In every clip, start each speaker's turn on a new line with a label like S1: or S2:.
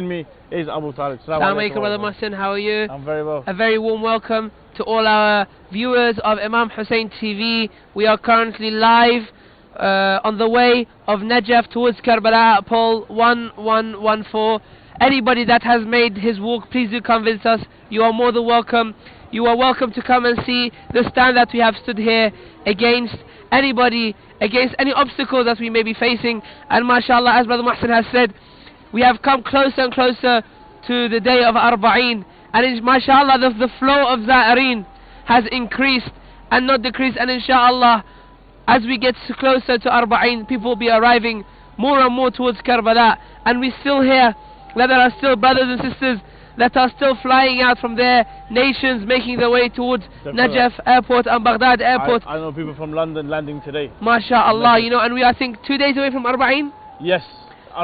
S1: Me is Abu Talib.
S2: Assalamu alaikum, Brother Mohsin, how are you?
S1: I'm very well.
S2: A very warm welcome to all our viewers of Imam Hussain TV. We are currently live on the way of Najaf towards Karbala at pole 1114. Anybody that has made his walk, please do come visit us. You are more than welcome. You are welcome to come and see the stand that we have stood here against anybody, against any obstacles that we may be facing. And mashallah, as Brother Mohsin has said, we have come closer and closer to the day of Arbaeen, and mashallah the flow of Za'ireen has increased and not decreased, and inshallah as we get closer to Arbaeen, people will be arriving more and more towards Karbala, and we still hear that there are still brothers and sisters that are still flying out from their nations, making their way towards Najaf airport and Baghdad airport.
S1: I know people from London landing today.
S2: MashaAllah, you know, and we are, I think, 2 days away from Arbaeen?
S1: Yes.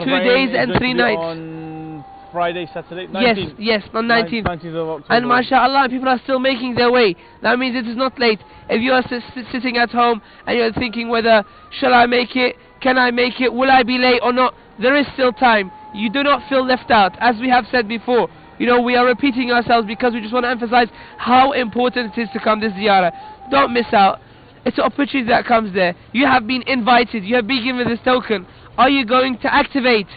S2: 2 days and 3 nights.
S1: On Friday, Saturday, 19th.
S2: Yes, on 19th.
S1: 19th of October.
S2: And mashallah, people are still making their way. That means it is not late. If you are sitting at home and you're thinking whether, shall I make it, can I make it, will I be late or not, there is still time. You do not feel left out. As we have said before, you know, we are repeating ourselves because we just want to emphasize how important it is to come this ziyarah. Don't miss out. It's an opportunity that comes there. You have been invited. You have been given this token. Are you going to activate?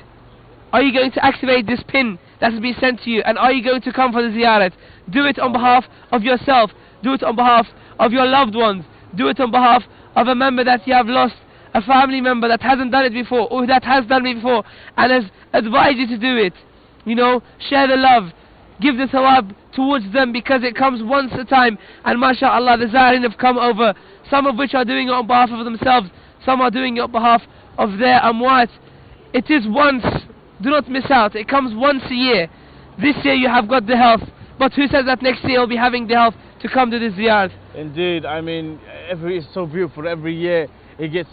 S2: Are you going to activate this pin that has been sent to you? And are you going to come for the ziyarat? Do it on behalf of yourself. Do it on behalf of your loved ones. Do it on behalf of a member that you have lost, a family member that hasn't done it before, or that has done it before and has advised you to do it. You know, share the love. Give the thawab towards them, because it comes once a time. And mashallah, the Zairin have come over, some of which are doing it on behalf of themselves, some are doing it on behalf of their amwat. It is once, do not miss out, it comes once a year. This year you have got the health, but who says that next year you'll be having the health to come to this ziyarat?
S1: Indeed, I mean, it's so beautiful. Every year it gets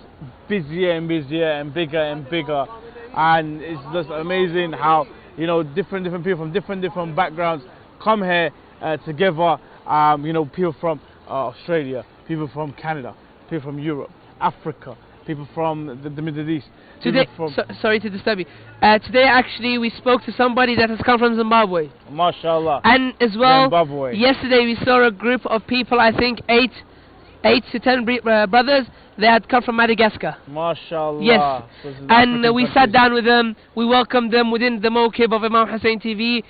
S1: busier and busier and bigger, and it's just amazing how, you know, different people from different backgrounds come here together. You know, people from Australia, people from Canada, people from Europe, Africa, people from the Middle East.
S2: Today, sorry to disturb you. Today actually we spoke to somebody that has come from Zimbabwe.
S1: MashaAllah.
S2: And as well,
S1: Zimbabwe.
S2: Yesterday we saw a group of people, I think 8 to 10 brothers. They had come from Madagascar.
S1: MashaAllah.
S2: Yes. And we sat down with them, we welcomed them within the mokib of Imam Hussain TV.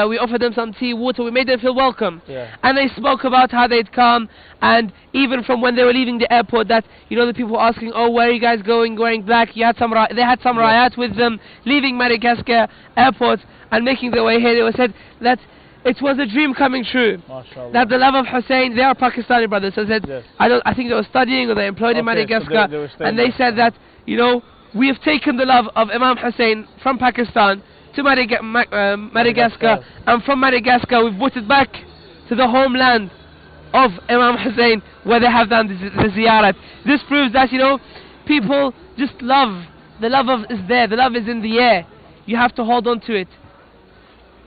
S2: We offered them some tea, water, we made them feel welcome.
S1: Yeah.
S2: And they spoke about how they'd come, and even from when they were leaving the airport, that, you know, the people were asking, oh, where are you guys going, wearing black? They had some rayat with them, leaving Madagascar airport and making their way here. They were said that it was a dream coming true.
S1: MashaAllah.
S2: That the love of Hussein, they are Pakistani brothers, so said,
S1: yes.
S2: I think they were studying or they employed in Madagascar,
S1: so
S2: and they said that, you know, we have taken the love of Imam Hussein from Pakistan to Madagascar, and from Madagascar we've brought it back to the homeland of Imam Hussein, where they have done the ziyarat. This proves that, you know, people just love. The love is there, the love is in the air. You have to hold on to it.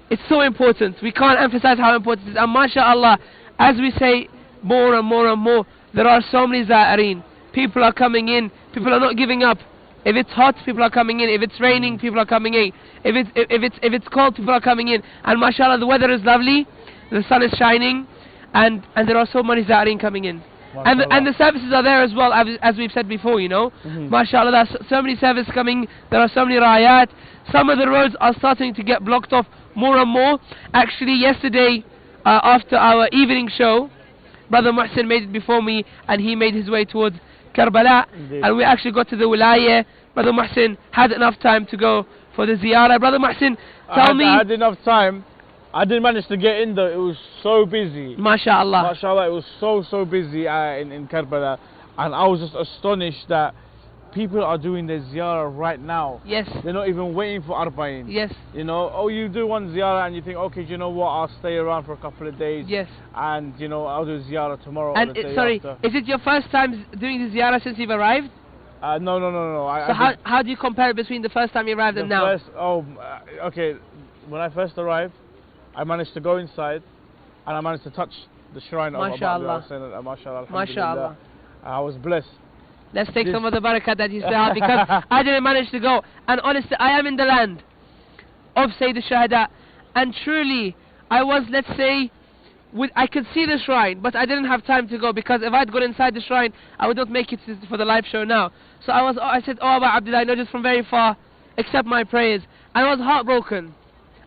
S2: It's so important. We can't emphasize how important it is. And mashallah, as we say more and more and more, there are so many Za'ireen. People are coming in. People are not giving up. If it's hot, people are coming in. If it's raining, people are coming in. If it's cold, people are coming in. And mashallah, the weather is lovely. The sun is shining, and there are so many Za'ireen coming in. And the services are there as well, as we've said before, you know. MashaAllah, there are so many services coming. There are so many rayat. Some of the roads are starting to get blocked off more and more. Actually, yesterday, after our evening show, Brother Mohsin made it before me, and he made his way towards Karbala. Indeed. And we actually got to the Wilayah. Brother Mohsin had enough time to go for the ziyarah. Brother Mohsin, tell me...
S1: I had enough time. I didn't manage to get in though. It was so busy.
S2: MashaAllah.
S1: MashaAllah, it was so busy in Karbala. And I was just astonished that people are doing their ziyarah right now.
S2: Yes.
S1: They're not even waiting for Arbaeen.
S2: Yes.
S1: You know, oh, you do one ziyarah and you think, okay, you know what, I'll stay around for a couple of days.
S2: Yes.
S1: And, you know, I'll do ziyarah tomorrow
S2: and
S1: or the day
S2: sorry,
S1: after.
S2: Is it your first time doing the ziyarah since you've arrived?
S1: No.
S2: So how do you compare between the first time you arrived and now?
S1: Okay, when I first arrived, I managed to go inside and I managed to touch the shrine of Imam Hussain.
S2: MashaAllah.
S1: I was blessed.
S2: Let's take some of the barakah that you still have, because I didn't manage to go. And honestly, I am in the land. of Sayyid al-Shuhada. And truly, I was, let's say, I could see the shrine, but I didn't have time to go, because if I'd gone inside the shrine, I would not make it for the live show now. So I said, oh, Abu Abdullah, I know just from very far, accept my prayers. And I was heartbroken.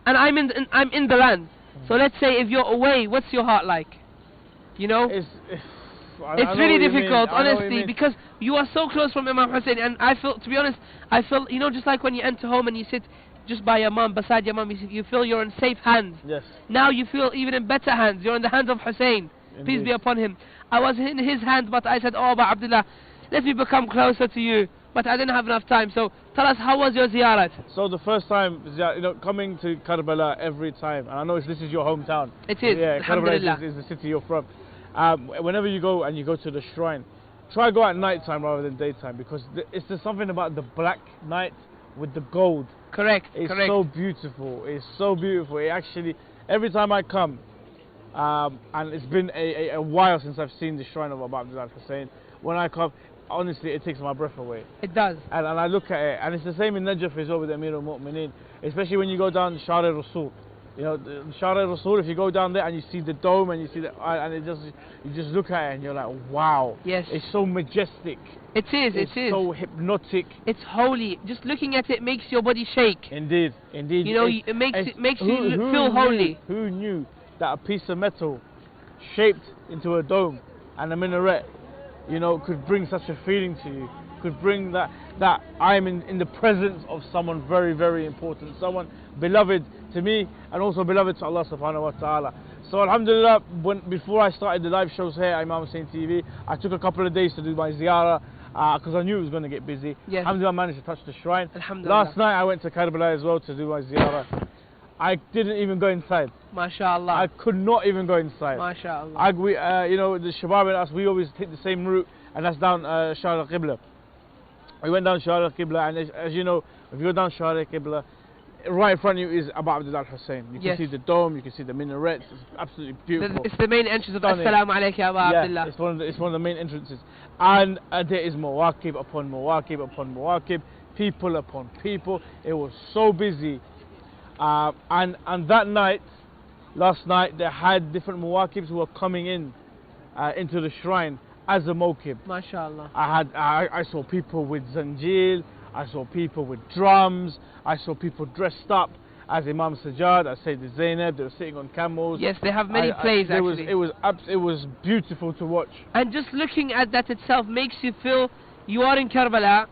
S2: And I'm in the land. So let's say if you're away, what's your heart like? You know? It's really difficult, honestly, because you are so close from Imam Hussein, and I feel, to be honest, I feel, you know, just like when you enter home and you sit just by your mum, beside your mum, you feel you're in safe hands.
S1: Yes.
S2: Now you feel even in better hands. You're in the hands of Hussein. Indeed. Peace be upon him. I was in his hands, but I said, oh, Abu Abdullah, let me become closer to you. But I didn't have enough time. So tell us, how was your ziyarat?
S1: So the first time, you know, coming to Karbala every time, and I know this is your hometown.
S2: It is.
S1: Yeah, Karbala is the city you're from. Whenever you go and you go to the shrine, try go at night time rather than daytime, because it's just something about the black night with the gold.
S2: Correct.
S1: It's so beautiful. It's so beautiful. It actually, every time I come, and it's been a while since I've seen the shrine of Abu Abdullah Hussein. When I come, honestly, it takes my breath away.
S2: It does.
S1: And I look at it, and it's the same in Najaf as well with Amir al-Mu'mineen, especially when you go down Shari Rasul. You know, Shari Rasul, if you go down there and you see the dome and you see and you just look at it and you're like, wow.
S2: Yes.
S1: It's so majestic.
S2: It is.
S1: It's so hypnotic.
S2: It's holy. Just looking at it makes your body shake.
S1: Indeed. You
S2: know, it makes you feel holy.
S1: Who knew that a piece of metal shaped into a dome and a minaret, you know, could bring such a feeling to you, could bring that I'm in the presence of someone very, very important, someone beloved to me and also beloved to Allah subhanahu wa ta'ala. So alhamdulillah, before I started the live shows here at Imam Hussain TV, I took a couple of days to do my ziyarah, because I knew it was going to get busy.
S2: Yes.
S1: Alhamdulillah, I managed to touch the shrine.
S2: Alhamdulillah.
S1: Last night I went to Karbala as well to do my ziyarah. I didn't even go inside.
S2: MashaAllah.
S1: I could not even go inside.
S2: MashaAllah.
S1: You know, the Shabab and us, we always take the same route, and that's down Shar al-Qibla. We went down Shar al-Qibla, and as you know, if you go down Shar al-Qibla, right in front of you is Abu Abdullah Hussein. You can see the dome, you can see the minarets. It's absolutely beautiful.
S2: It's the main entrance of Assalamu alaikum Abu Abdullah.
S1: It's one of the main entrances. And there is mawaqib upon mawaqib upon mawaqib, people upon people. It was so busy. And that night, last night, they had different mawaqibs who were coming into the shrine as a mawqib.
S2: MashaAllah.
S1: I saw people with zanjil, I saw people with drums, I saw people dressed up as Imam Sajjad, as Sayyid Zainab. They were sitting on camels.
S2: Yes, they have many plays actually.
S1: It was beautiful to watch.
S2: And just looking at that itself makes you feel you are in Karbala.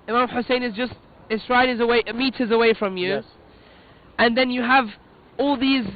S2: Imam Hussein is just, his shrine is away, meters away from you.
S1: Yes.
S2: And then you have all these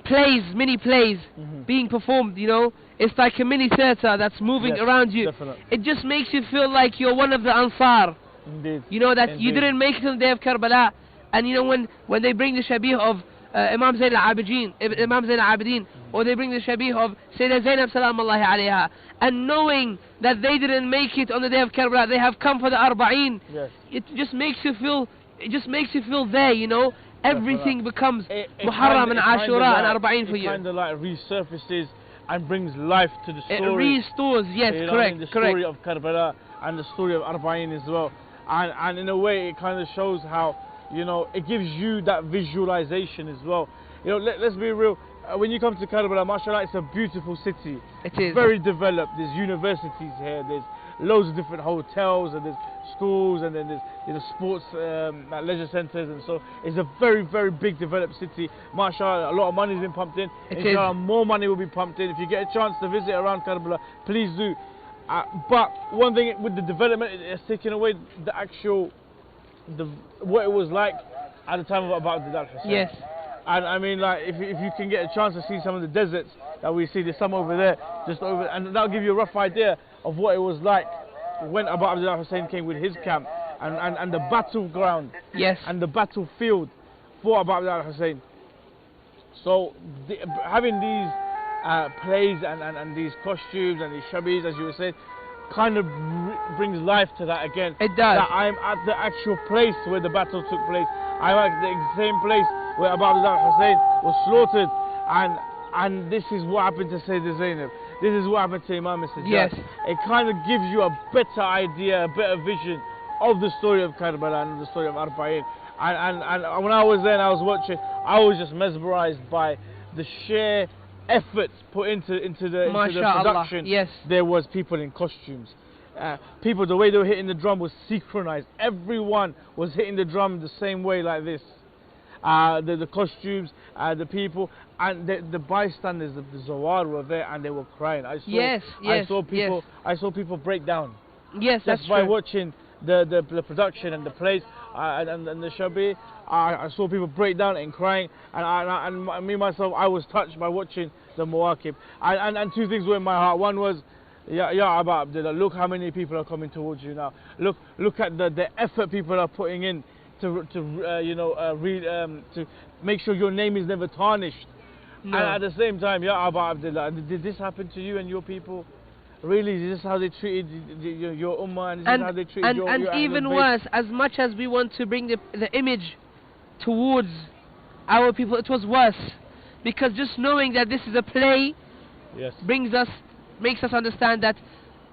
S2: plays, mini plays being performed, you know. It's like a mini theatre that's moving around you.
S1: Definitely.
S2: It just makes you feel like you're one of the Ansar.
S1: Indeed.
S2: You know, that you didn't make it on the day of Karbala. And you know, when they bring the Shabih of Imam Zayn al-Abidin, or they bring the Shabih of Sayyidah Zainab salamullahi alayha, and knowing that they didn't make it on the day of Karbala, they have come for the Arbaeen.
S1: Yes.
S2: It just makes you feel there, you know. Everything becomes Muharram and Ashura and Arbaeen for you.
S1: It kind of like resurfaces and brings life to the story.
S2: It restores, yes,
S1: you know,
S2: correct,
S1: the story of Karbala and the story of Arbaeen as well. And in a way, it kind of shows how, you know, it gives you that visualization as well. You know, let's be real. When you come to Karbala, mashallah, it's a beautiful city.
S2: It is.
S1: Very developed. There's universities here. There's loads of different hotels, and there's schools, and then there's, you know, sports, leisure centres, and so it's a very, very big developed city. MashaAllah, a lot of money's been pumped in. Inshallah, more money will be pumped in. If you get a chance to visit around Karbala, please do. But one thing with the development, it's taken away the actual, what it was like at the time of Abu Abdullah Hussein.
S2: Yes.
S1: And I mean, like, if you can get a chance to see some of the deserts that we see, there's some over there, and that'll give you a rough idea of what it was like when Abu Abdullah Hussein came with his camp, and the battleground, and the battlefield for Abu Abdullah Hussein. So having these plays and these costumes and these shabis, as you were saying, kind of brings life to that again.
S2: It does.
S1: That I'm at the actual place where the battle took place. I'm at the same place where Abu Abdullah Hussein was slaughtered, and this is what happened to Sayyidah Zainab. This is what happened to Imam Sajjad.
S2: Yes.
S1: It kind of gives you a better idea, a better vision of the story of Karbala and the story of Arbaeen. And when I was there and I was watching, I was just mesmerized by the sheer effort put into the
S2: MashaAllah,
S1: production.
S2: yes.
S1: There was people in costumes. People, the way they were hitting the drum was synchronized. Everyone was hitting the drum the same way, like this. The costumes, the people, and the bystanders, the Zawar were there, and they were crying. I saw people break down.
S2: Yes, that's
S1: just by
S2: true.
S1: watching the production and the plays and the Shabi, I saw people break down and crying, and me myself, I was touched by watching the Mawakib. And two things were in my heart. One was, Ya Aba Abdullah, look how many people are coming towards you now. Look at the effort people are putting in to make sure your name is never tarnished.
S2: No.
S1: And at the same time, Ya Aba Abdullah, did this happen to you and your people? Really, is this how they treated your ummah, and this is how they treated your
S2: And even worse, as much as we want to bring the image towards our people, it was worse. Because just knowing that this is a play,
S1: yes,
S2: makes us understand that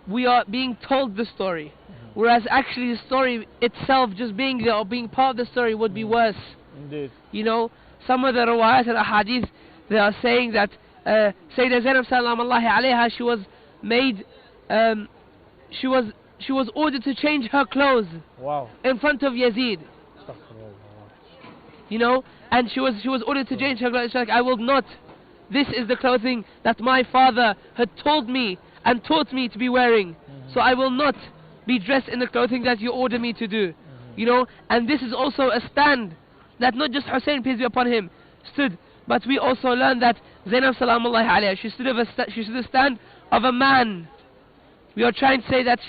S2: we are being told the story. Whereas actually the story itself, just being there or being part of the story, would be worse.
S1: Indeed.
S2: You know, some of the riwayat and ahadith, they are saying that Sayyidah Zainab sallallahu alayha, she was made, she was ordered to change her clothes.
S1: Wow.
S2: In front of Yazid. You know, and she was ordered to change her clothes. She's like, I will not. This is the clothing that my father had told me and taught me to be wearing. So I will not be dressed in the clothing that you order me to do. You know, and this is also a stand that not just Hussein, peace be upon him, stood, but we also learn that Zainab salamullahi alayha, she stood a stand of a man. We are trying to say that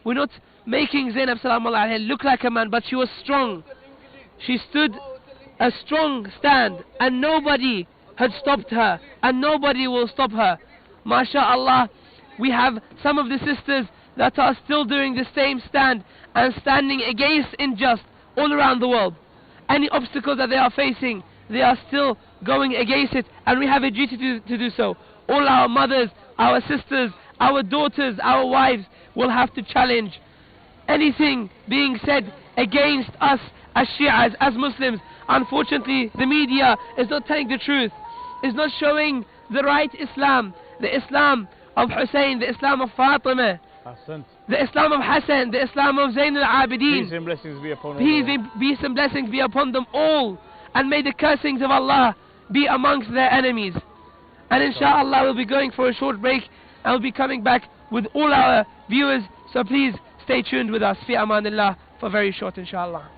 S2: we're not making Zainab salamullahi alayha look like a man, but she was strong. She stood a strong stand, and nobody had stopped her, and nobody will stop her. MashaAllah, we have some of the sisters that are still doing the same stand and standing against injustice all around the world. Any obstacle that they are facing, they are still going against it, and we have a duty to do so. All our mothers, our sisters, our daughters, our wives will have to challenge anything being said against us as Shi'as, as Muslims. Unfortunately, the media is not telling the truth, is not showing the right Islam, the Islam of Hussein, the Islam of Fatima, the Islam of Hassan, the Islam of Zain al-Abidin.
S1: Peace and blessings be upon all.
S2: Peace and blessings be upon them all, and may the cursings of Allah be amongst their enemies. And inshallah we'll be going for a short break, and we'll be coming back with all our viewers, so please stay tuned with us. Fi amanillah, for very short inshallah.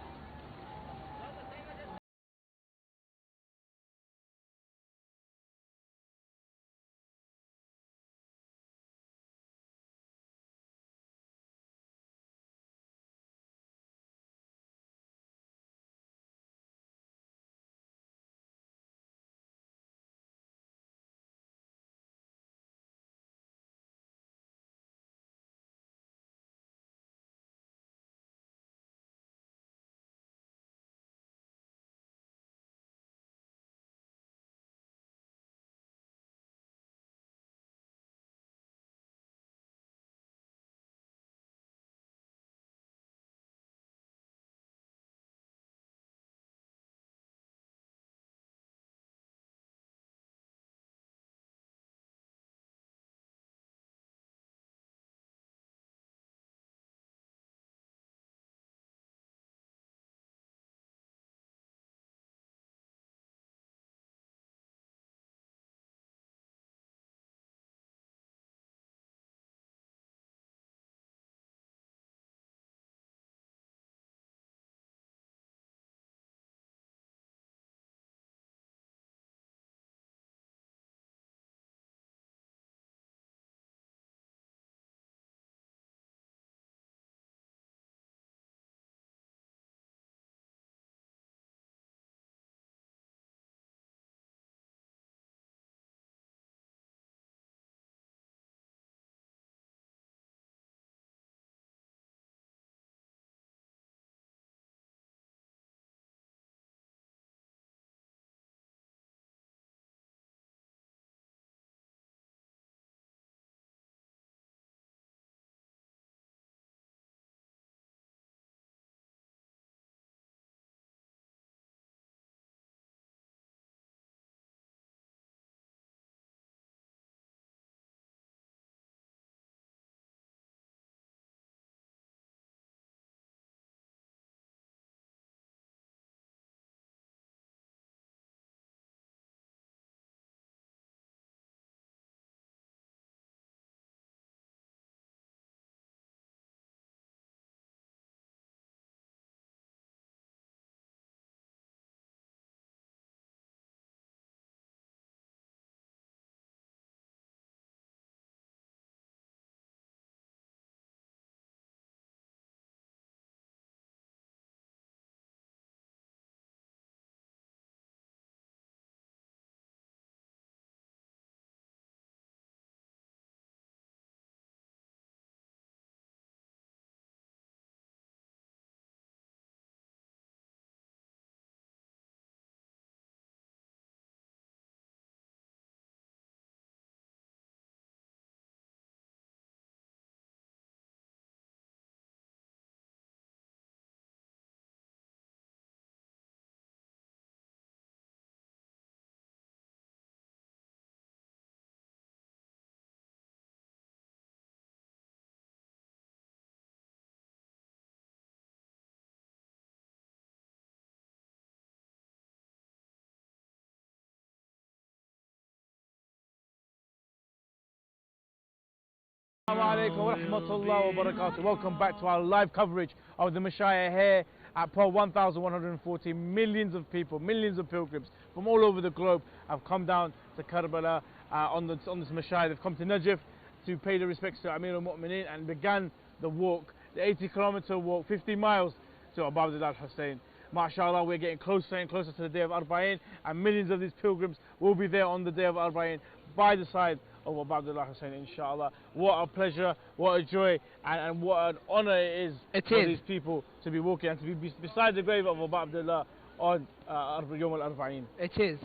S1: Assalamu alaikum wa rahmatullahi wa barakatuh. Welcome back to our live coverage of the Mashayikh here at Pearl 1140. Millions of people, millions of pilgrims from all over the globe have come down to Karbala on this Mashayikh. They've come to Najaf to pay the respects to Amir al-Mu'mineen and began the walk, the 80-kilometer walk, 50 miles to Imam Hussain. MashaAllah, we're getting closer and closer to the day of Arbaeen, and millions of these pilgrims will be there on the day of Arbaeen by the side of Imam Hussain, inshallah. What a pleasure, what a joy, and what an honor it is for these people to be walking and to be beside the grave of Abu Abdullah on Yawm al-Arbaeen.
S2: It is.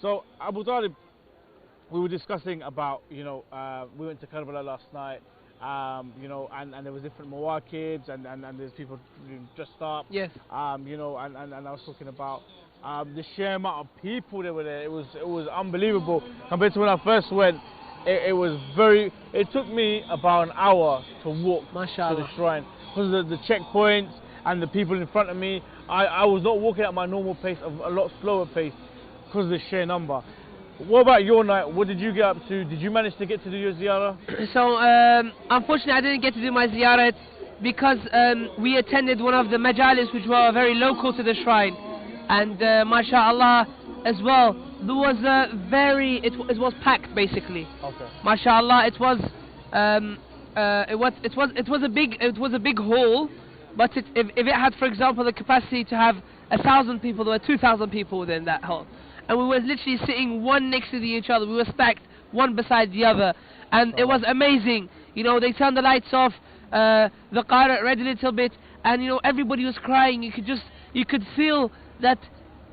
S1: So, Abu Talib, we were discussing about, we went to Karbala last night, and there was different mawakids and there's people dressed up.
S2: Yes.
S1: And I was talking about the sheer amount of people that were there. It was unbelievable compared to when I first went. It took me about an hour to walk to the shrine because of the checkpoints and the people in front of me. I was not walking at my normal pace, a lot slower pace because of the sheer number. What about your night? What did you get up to? Did you manage to get to do your ziyarah?
S2: So, unfortunately, I didn't get to do my ziyarah because we attended one of the majalis which were very local to the shrine. And mashallah, as well, there was it was packed basically. Okay. Mashallah, it was a big hall, but if it had, for example, the capacity to have 1,000 people, there were 2,000 people within that hall. And we were literally sitting one next to each other. We were stacked one beside the other, and it was amazing. They turned the lights off. The qari read a little bit, and everybody was crying. You could feel that,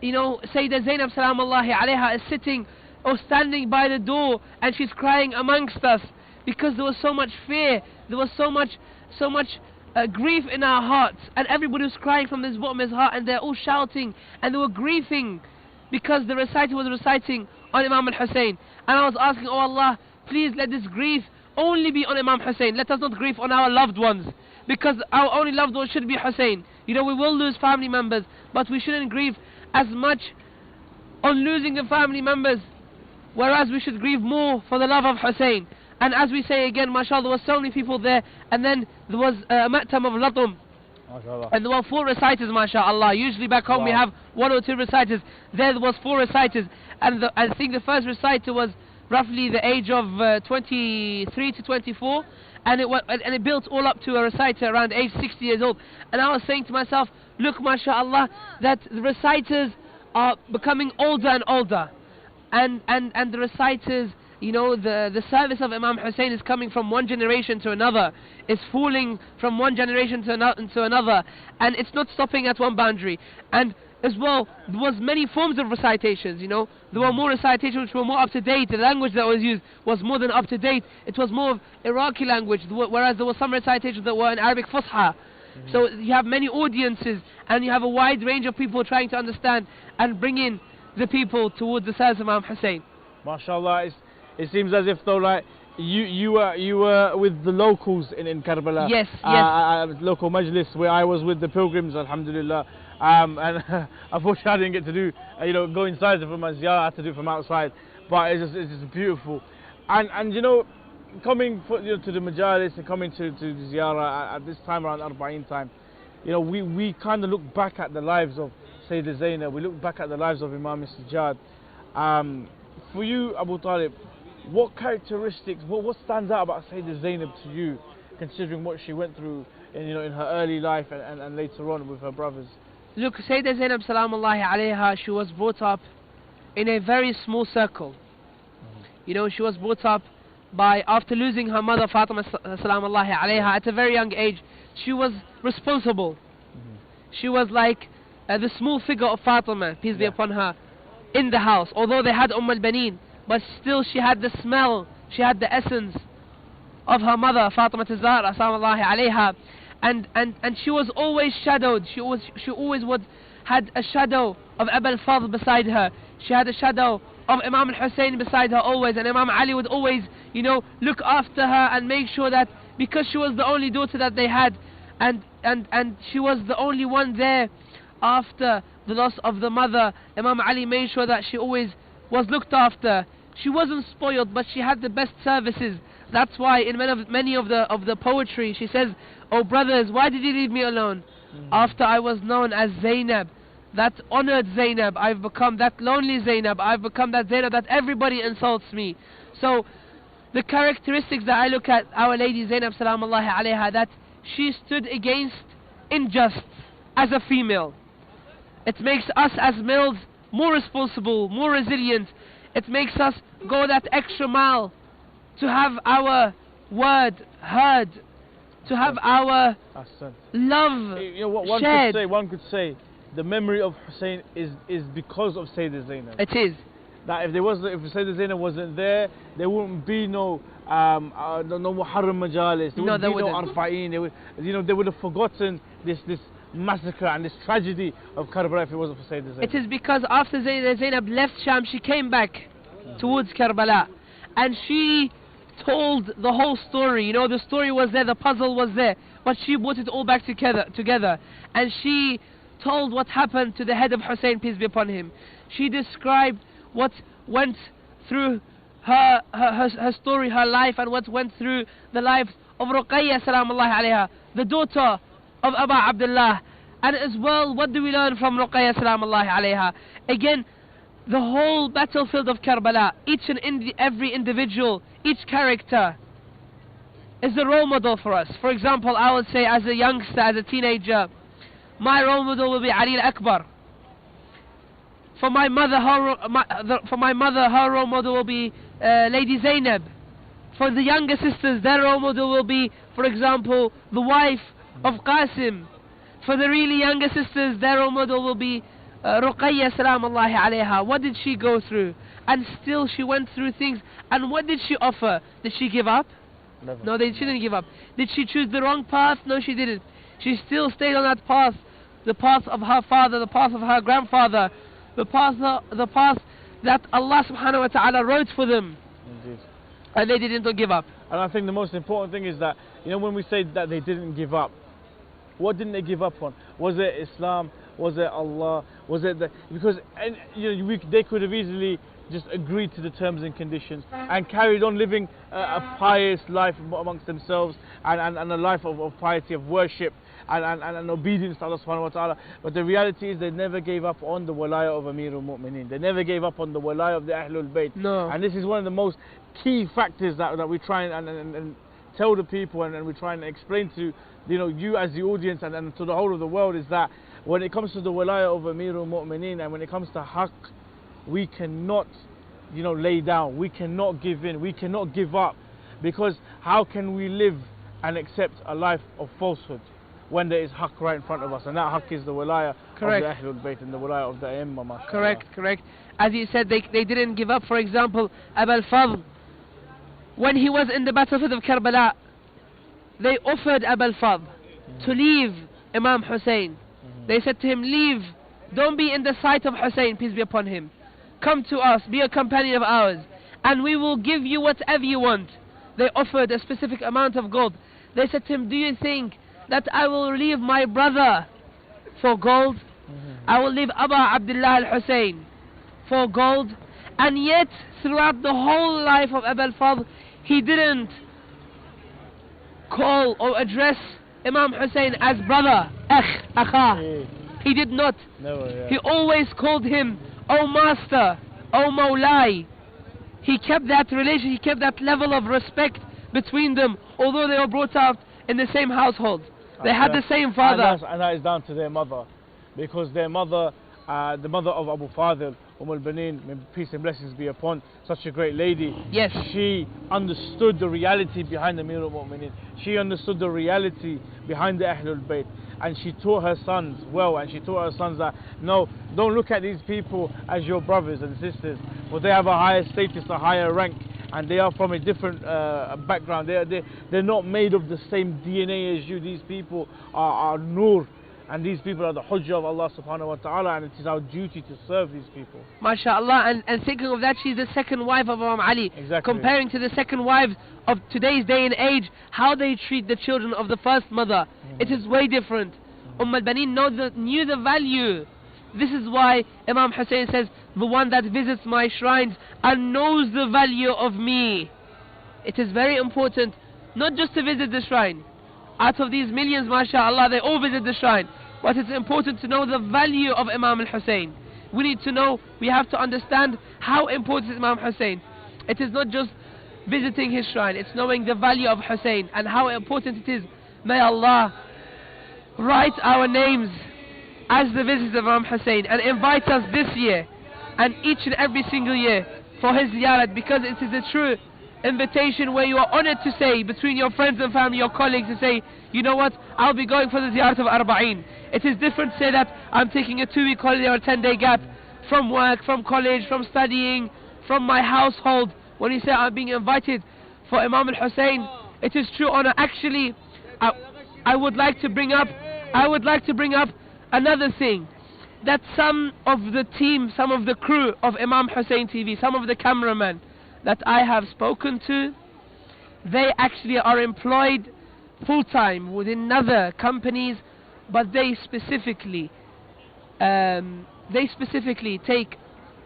S2: Sayyidah Zainab salamullahi alayha is sitting or standing by the door, and she's crying amongst us because there was so much fear. There was so much grief in our hearts, and everybody was crying from this bottom of his heart, and they're all shouting, and they were grieving because the reciter was reciting on Imam Hussain. And I was asking, oh Allah, please let this grief only be on Imam Hussain. Let us not grieve on our loved ones, because our only loved one should be Hussain. We will lose family members, but we shouldn't grieve as much on losing the family members, whereas we should grieve more for the love of Hussain. And as we say again, mashallah, there were so many people there, and then there was a matam of Latum. And there were 4 reciters, mashallah. Usually back home we have 1 or 2 reciters. There was 4 reciters, and I think the first reciter was roughly the age of 23 to 24, and it built all up to a reciter around age 60 years old. And I was saying to myself, look, mashallah, that the reciters are becoming older and older, and the reciters, the service of Imam Hussain is coming from one generation to another. It's falling from one generation to another, and it's not stopping at one boundary. And as well, there was many forms of recitations. There were more recitations which were more up to date. The language that was used was more than up to date. It was more of Iraqi language, whereas there were some recitations that were in Arabic Fusha. So you have many audiences, and you have a wide range of people trying to understand and bring in the people towards the service of Imam Hussain.
S1: MashaAllah, it seems as if though, like, you were with the locals in Karbala.
S2: Yes,
S1: local majlis where I was with the pilgrims, alhamdulillah. And unfortunately I didn't get to do, go inside for my ziyarah. I had to do it from outside. But it's just beautiful. And coming to the majalis and coming to the ziyarah at this time around Arbaeen time, we kind of look back at the lives of Sayyidah Zainab. We look back at the lives of Imam Sajjad. For you, Abu Talib, what characteristics, what stands out about Sayyidah Zainab to you, considering what she went through in her early life and later on with her brothers?
S2: Look, Sayyidah Zainab salamullahi alayha, she was brought up in a very small circle. She was brought up after losing her mother Fatima salamullahi alayha at a very young age. She was responsible. She was like the small figure of Fatima, peace be upon her, in the house. Although they had al-Baneen, but still she had the smell, she had the essence of her mother Fatima Zahra salamullahi alayha. And she was always shadowed. She always had a shadow of Abu al-Fadl beside her. She had a shadow of Imam Hussain beside her always, and Imam Ali would always, look after her and make sure that, because she was the only daughter that they had, and she was the only one there after the loss of the mother, Imam Ali made sure that she always was looked after. She wasn't spoiled, but she had the best services. That's why in many of the poetry she says, "Oh brothers, why did you leave me alone? After I was known as Zainab, that honored Zainab, I've become that lonely Zainab. I've become that Zainab that everybody insults me." So the characteristics that I look at our lady Zainab salamullahi alayha, that she stood against injustice as a female. It makes us as males more responsible, more resilient. It makes us go that extra mile to have our word heard, to have our love shared.
S1: One could say the memory of Hussein is because of Sayyidah Zainab.
S2: It is.
S1: That if Sayyidah Zainab wasn't there, there wouldn't be no Muharram Majalis, there wouldn't be no Arbaeen. They would have forgotten this massacre and this tragedy of Karbala if it wasn't for Sayyidah Zainab.
S2: It is because after Zainab left Sham, she came back towards Karbala, and she told the whole story. The story was there, the puzzle was there, but she brought it all back together, and she told what happened to the head of Hussein, peace be upon him. She described what went through her story, her life, and what went through the lives of Ruqayya salamullahi alayha, the daughter of Abu Abdullah. And as well, what do we learn from Ruqayya salamullahi alayha? Again, the whole battlefield of Karbala, each and every individual, each character is a role model for us. For example, I would say as a youngster, as a teenager, my role model will be Ali al-Akbar. For my mother, her role model will be Lady Zainab. For the younger sisters, their role model will be, for example, the wife of Qasim. For the really younger sisters, their role model will be Ruqayya salamullahi alayha. What did she go through? And still she went through things. And what did she offer? Did she give up?
S1: Never.
S2: No, she didn't give up. Did she choose the wrong path? No, she didn't. She still stayed on that path. The path of her father, the path of her grandfather, the path that Allah subhanahu wa ta'ala wrote for them.
S1: Indeed.
S2: And they didn't give up.
S1: And I think the most important thing is that, when we say that they didn't give up, what didn't they give up on? Was it Islam? Was it Allah? Was it because they could have easily just agreed to the terms and conditions and carried on living a pious life amongst themselves and a life of piety, of worship and obedience to Allah subhanahu wa ta'ala. But the reality is they never gave up on the walaya of Amirul Mu'mineen. They never gave up on the walaya of the Ahlul Bayt.
S2: No.
S1: And this is one of the most key factors that we try and tell the people and we try and explain to you as the audience and to the whole of the world, is that when it comes to the walaya of Amirul Mu'mineen and when it comes to haqq, we cannot lay down, we cannot give in, we cannot give up, because how can we live and accept a life of falsehood when there is haqq right in front of us? And that haqq is the walaya of the Ahlul Bayt and the walaya of the Imam.
S2: Correct. As you said, they didn't give up. For example, Abu al-Fadl, when he was in the battlefield of Karbala, they offered Abu al-Fadl to leave Imam Hussein. They said to him, leave, don't be in the sight of Hussein, peace be upon him. Come to us, be a companion of ours, and we will give you whatever you want. They offered a specific amount of gold. They said to him, do you think that I will leave my brother for gold? I will leave Abu Abdullah al-Hussein for gold? And yet, throughout the whole life of Abu al-Fadl, he didn't call or address Imam Hussein as brother, akha. He did not.
S1: Never,
S2: He always called him, oh master, oh Mawlai. He kept that relation, he kept that level of respect between them, although they were brought up in the same household. They had the same father.
S1: And that is down to their mother, because their mother, the mother of Abu Fadl, al-Baneen, may peace and blessings be upon such a great lady.
S2: Yes.
S1: She understood the reality behind the Amirul Mu'mineen. She understood the reality behind the Ahlul Bayt. And she taught her sons well, and she taught her sons that, no, don't look at these people as your brothers and sisters, for they have a higher status, a higher rank, and they are from a different background. They're not made of the same DNA as you. These people are nur, and these people are the hujjah of Allah subhanahu wa ta'ala, and it is our duty to serve these people.
S2: MashaAllah, and thinking of that, she's the second wife of Imam Ali.
S1: Exactly.
S2: Comparing to the second wives of today's day and age, how they treat the children of the first mother, it is way different. al-Baneen knew the value. This is why Imam Hussein says, the one that visits my shrines and knows the value of me. It is very important not just to visit the shrine. Out of these millions, mashallah, they all visit the shrine. But it's important to know the value of Imam al-Hussein. We need to know, we have to understand how important is Imam Hussein. It is not just visiting his shrine, it's knowing the value of Hussein and how important it is. May Allah write our names as the visitors of Imam Hussein and invite us this year and each and every single year for his ziyarat, because it is a true invitation where you are honored to say, between your friends and family, your colleagues, to say, you know what, I'll be going for the ziyarat of Arbaeen. It is different to say that I'm taking a 2-week holiday or a 10-day gap from work, from college, from studying, from my household. When you say I'm being invited for Imam al-Hussein, it is true honor. Actually, I would like to bring up another thing, that some of the team, some of the crew of Imam Hussein TV, some of the cameramen that I have spoken to, they actually are employed full-time within other companies, but they specifically take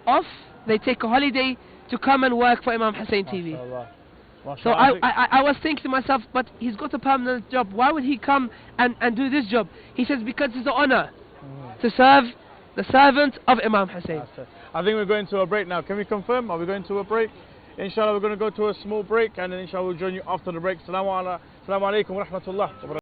S2: off, they take a holiday to come and work for Imam Hussein TV. So I was thinking to myself, but he's got a permanent job, why would he come and do this job? He says, because it's an honor to serve the servant of Imam Hussein.
S1: I think we're going to a break now. Can we confirm? Are we going to a break? Inshallah, we're going to go to a small break, and then inshallah we'll join you after the break. Assalamu alaikum wa rahmatullah wa barakatuh.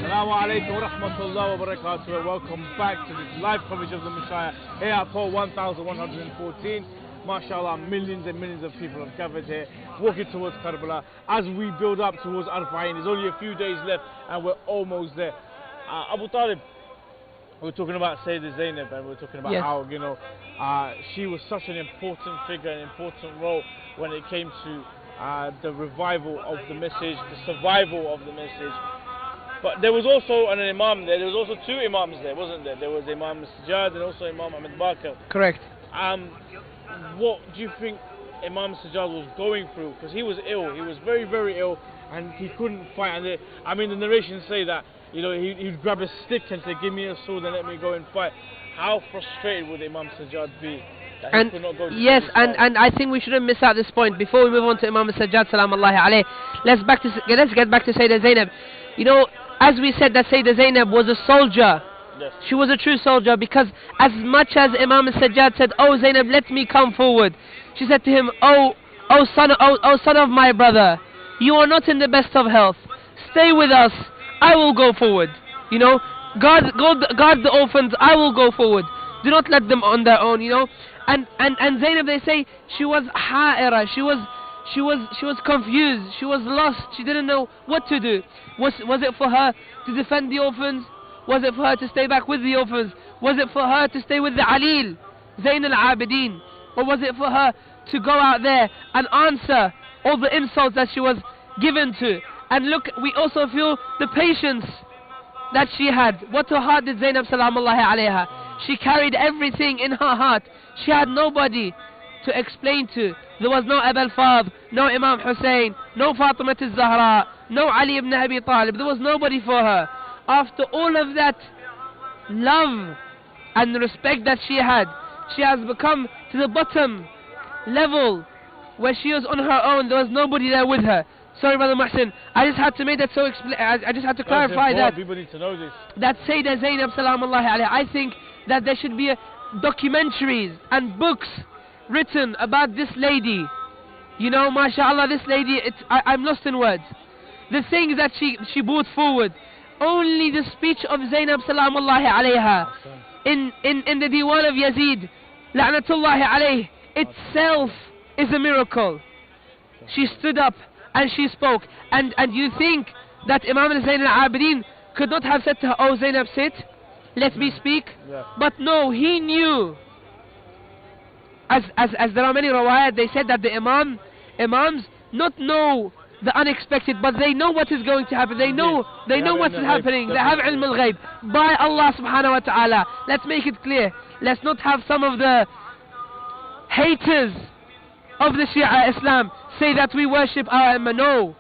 S1: Assalamu alaikum wa rahmatullahi wa barakatuh. Welcome back to this live coverage of the Messiah here at Port 1114. MashaAllah, millions and millions of people have gathered here, walking towards Karbala as we build up towards Arbaeen. There's only a few days left and we're almost there. Abu Talib, we're talking about Sayyidah Zainab, and we're talking about how, you know, she was such an important figure, an important role when it came to the revival of the message, the survival of the message. But there was also an imam there. There was also 2 imams there, wasn't there? There was Imam Sajjad and also Imam Ahmed Bakr.
S2: Correct.
S1: What do you think Imam Sajjad was going through? Because he was ill. He was very, very ill, and he couldn't fight. And I mean, the narrations say that, you know, he'd grab a stick and say, "Give me a sword and let me go and fight." How frustrated would Imam Sajjad be?
S2: And yes, and I think we shouldn't miss out this point. Before we move on to Imam Sajjad, salamullahi alayh, let's get back to Sayyidah Zainab. You know, as we said that Sayyidah Zainab was a soldier.
S1: Yes.
S2: She was a true soldier, because as much as Imam al-Sajjad said, "Oh Zainab, let me come forward," she said to him, "Oh son of my brother, you are not in the best of health. Stay with us. I will go forward. You know, guard the orphans. I will go forward. Do not let them on their own. You know." And Zainab, they say, she was ha'ira. She was confused. She was lost. She didn't know what to do. Was it for her to defend the orphans? Was it for her to stay back with the orphans? Was it for her to stay with the Alil, Zain al-Abidin? Or was it for her to go out there and answer all the insults that she was given to? And look, we also feel the patience that she had. What a heart did Zainab salamullahi alayha. She carried everything in her heart. She had nobody to explain to. There was no Abu al-Fadl, no Imam Hussein, no Fatima al-Zahra, no Ali ibn Abi Talib. There was nobody for her. After all of that love and respect that she had, she has become to the bottom level where she was on her own. There was nobody there with her. Sorry, Brother Mohsin, I just had to make that so I just had to clarify that.
S1: People need to know this.
S2: That Sayyidah Zainab salamullahi alayha, I think that there should be documentaries and books written about this lady. You know, mashallah, this lady, I'm lost in words. The things that she brought forward. Only the speech of Zainab salamullahi alayha in the Diwan of Yazid, la'natullahi alayh, itself is a miracle. She stood up and she spoke. And you think that Imam Zain al-Abidin could not have said to her, "Oh Zainab, sit, let me speak"?
S1: Yeah.
S2: But no, he knew. As there are many rawayat, they said that the imams not know the unexpected, but they know what is going to happen. They know what is happening. They have ilm al-ghayb by Allah subhanahu wa ta'ala. Let's make it clear. Let's not have some of the haters of the Shia Islam say that we worship our imam. No,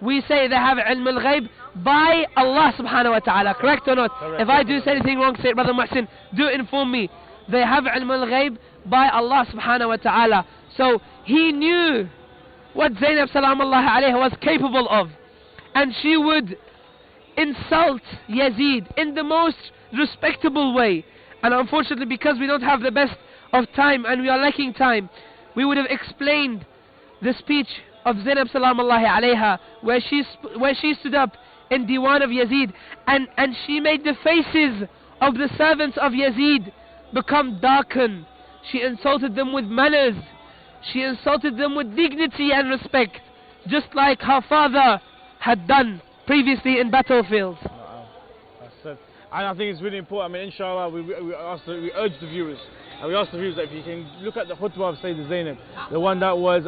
S2: we say they have ilm al-ghayb by Allah subhanahu wa ta'ala. Correct or not?
S1: Correct.
S2: If I do say anything wrong, say it, Brother Mohsin, do inform me. They have ilm al-ghayb by Allah subhanahu wa ta'ala. So he knew what Zainab salamullahi alayha was capable of, and she would insult Yazid in the most respectable way. And unfortunately, because we don't have the best of time and we are lacking time, we would have explained the speech of Zainab salamullahi alayha, where she stood up in Diwan of Yazid, and she made the faces of the servants of Yazid become darkened. She insulted them with manners. She insulted them with dignity and respect, just like her father had done previously in battlefields.
S1: That's it. And I think it's really important. I mean, inshallah, we urge the viewers, and we ask the viewers that if you can look at the khutbah of Sayyidah Zainab, the one that was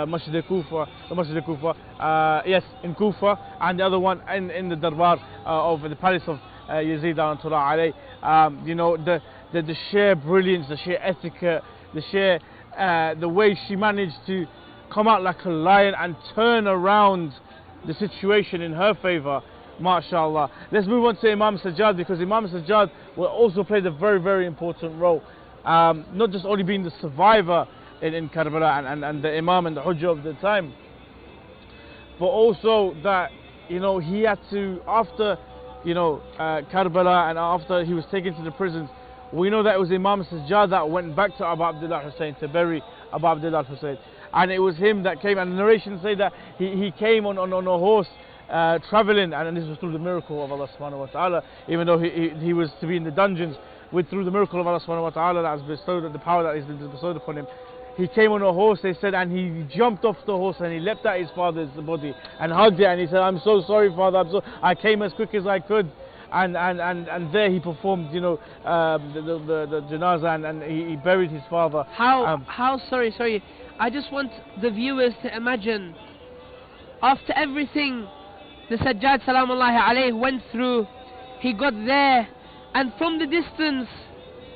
S1: Masjid al-Kufa, yes, in Kufa, and the other one in the Darbar of the palace of Yazid alayhi. You know, the sheer brilliance, the sheer etiquette, the way she managed to come out like a lion and turn around the situation in her favor, mashallah. Let's move on to Imam Sajjad, because Imam Sajjad will also play a very, very important role, not just only being the survivor in Karbala and the Imam and the Hujjah of the time, but also that, you know, he had to, after, you know, Karbala, and after he was taken to the prisons, we know that it was Imam Sajjad that went back to Abu Abdullah Hussein to bury Abu Abdullah Hussein, and it was him that came, and the narrations say that he came on a horse traveling, and this was through the miracle of Allah subhanahu wa ta'ala, even though he was to be in the dungeons, through the miracle of Allah subhanahu wa ta'ala that has bestowed, the power that has been bestowed upon him. He came on a horse, they said, and he jumped off the horse and he leapt at his father's body and hugged it, and he said, "I'm so sorry, father, I came as quick as I could." And there he performed, you know, the janazah, and he buried his father.
S2: How sorry, I just want the viewers to imagine, after everything the Sajjad salamullahi alayhi went through, he got there, and from the distance,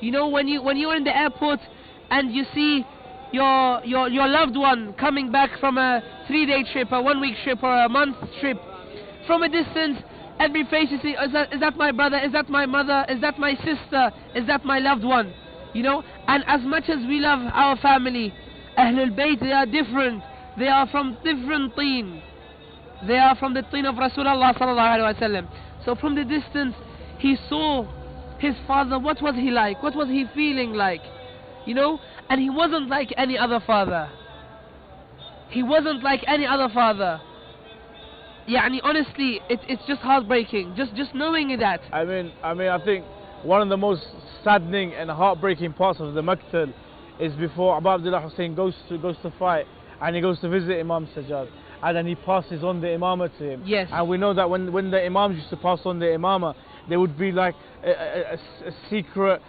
S2: you know, when you're in the airport and you see your loved one coming back from a 3-day trip, a 1-week trip, or a month trip, from a distance, every face you see, is that my brother, is that my mother, is that my sister, is that my loved one? You know, and as much as we love our family, Ahlul Bayt, they are different. They are from different teen. They are from the teen of Rasulullah sallallahu alaihi wasallam. So from the distance, he saw his father. What was he like? What was he feeling like? You know? And he wasn't like any other father. He wasn't like any other father. Yani honestly, it's just heartbreaking. Just knowing that.
S1: I mean, I think one of the most saddening and heartbreaking parts of the Maqtal is before Abu Abdullah Hussein goes to fight, and he goes to visit Imam Sajjad, and then he passes on the imamah to him.
S2: Yes.
S1: And we know that when the imams used to pass on the imamah, there would be like a secret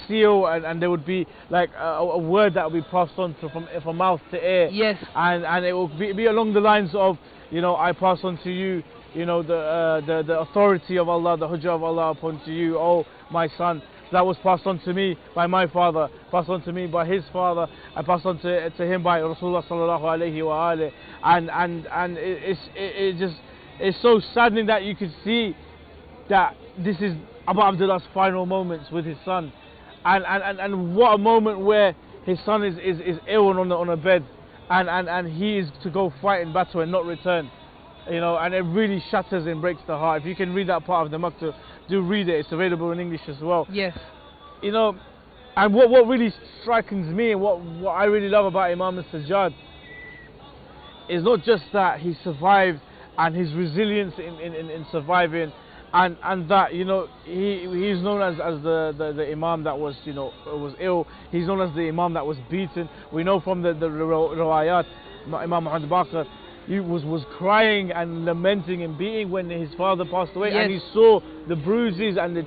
S1: seal, and there would be like a word that would be passed on from mouth to ear.
S2: Yes.
S1: And it will be along the lines of, you know, I pass on to you, you know, the authority of Allah, the hujjah of Allah upon to you, oh my son. That was passed on to me by my father, passed on to me by his father, and passed on to him by Rasulullah sallallahu alayhi wa alayhi. And it's so saddening that you could see that this is Abu Abdullah's final moments with his son, and what a moment where his son is ill and on a bed, and he is to go fight in battle and not return, you know, and it really shatters and breaks the heart. If you can read that part of the Maqtal, do read it. It's available in English as well.
S2: Yes.
S1: You know, and what really strikes me, and what I really love about Imam Sajjad is not just that he survived and his resilience in surviving, and that, you know, he's known as the Imam that was, you know, was ill. He's known as the Imam that was beaten. We know from the riwayat, Imam Muhammad Baqir, he was crying and lamenting and beating when his father passed away.
S2: Yes.
S1: And he saw the bruises and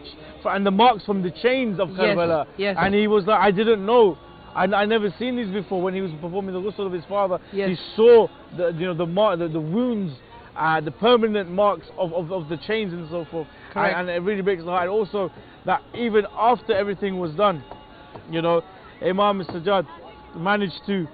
S1: the marks from the chains of Karbala.
S2: Yes.
S1: And he was like, I didn't know. I never seen these before. When he was performing the ghusl of his father,
S2: yes,
S1: he saw the wounds, the permanent marks of the chains and so forth. And it really breaks the heart. And also that even after everything was done, you know, Imam Sajjad managed to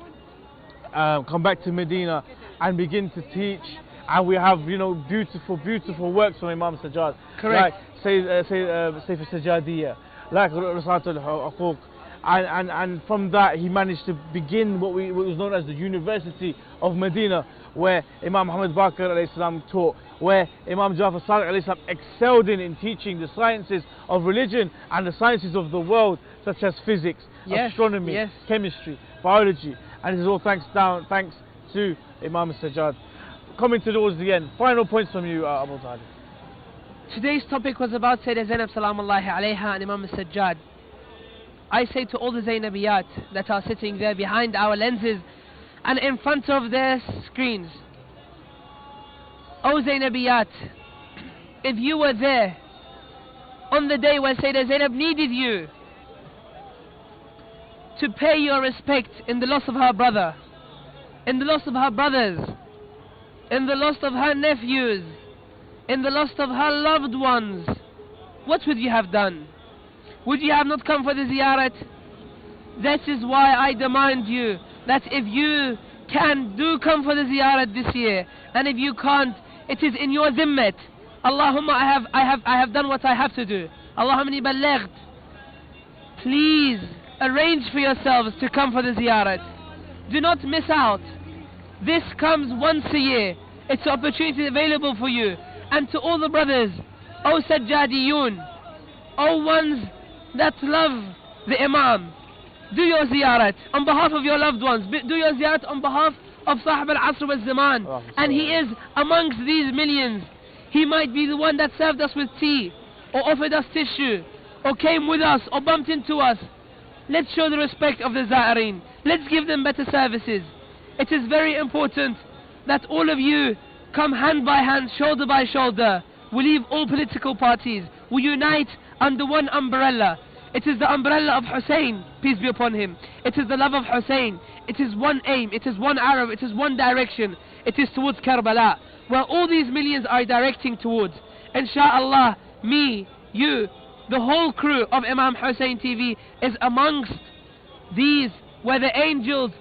S1: come back to Medina and begin to teach, and we have, you know, beautiful works from Imam Sajjad.
S2: Correct.
S1: Like Sayf Sajjadiyya, like Risat al-Huquq, and from that he managed to begin what was known as the University of Medina, where Imam Muhammad Baqir alayhi salam taught, where Imam Jafar Sadiq alayhi salam excelled in teaching the sciences of religion and the sciences of the world, such as physics,
S2: yes,
S1: astronomy,
S2: yes,
S1: chemistry, biology, and this is all thanks to Imam Sajjad. Coming towards the end, final points from you, Abu Talib.
S2: Today's topic was about Sayyidah Zainab salamullahi alayha and Imam Sajjad. I say to all the Zainabiyat that are sitting there behind our lenses and in front of their screens, oh Zainabiyat, if you were there on the day when Sayyidah Zainab needed you to pay your respect in the loss of her brother, in the loss of her brothers, in the loss of her nephews, in the loss of her loved ones, what would you have done? Would you have not come for the ziyarat? That is why I demand you that if you can, do come for the ziyarat this year, and if you can't, it is in your zimmat. Allahumma, I have done what I have to do. Allahumma ni ballaghd. Please arrange for yourselves to come for the ziyarat. Do not miss out. This comes once a year. It's an opportunity available for you. And to all the brothers, O Sajjadiyun, O ones that love the Imam, do your ziyarat on behalf of your loved ones. Do your ziyarat on behalf of Sahib al-Asr wal-Zaman. And he is amongst these millions. He might be the one that served us with tea, or offered us tissue, or came with us, or bumped into us. Let's show the respect of the Za'ireen. Let's give them better services. It is very important that all of you come hand by hand, shoulder by shoulder. We leave all political parties. We unite under one umbrella. It is the umbrella of Hussein, peace be upon him. It is the love of Hussein. It is one aim. It is one arrow. It is one direction. It is towards Karbala, where all these millions are directing towards. Insha'Allah, me, you, the whole crew of Imam Hussein TV is amongst these where the angels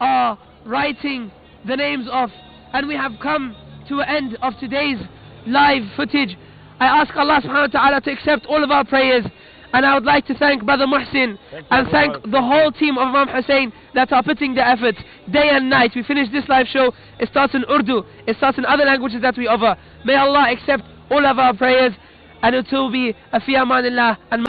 S2: are writing the names of. And we have come to an end of today's live footage. I ask Allah subhanahu wa ta'ala to accept all of our prayers, and I would like to thank Brother Mohsin and thank the whole team of Imam Hussein that are putting their efforts day and night. We finish this live show, it starts in Urdu, it starts in other languages that we offer. May Allah accept all of our prayers, and it will be a fi amanillah and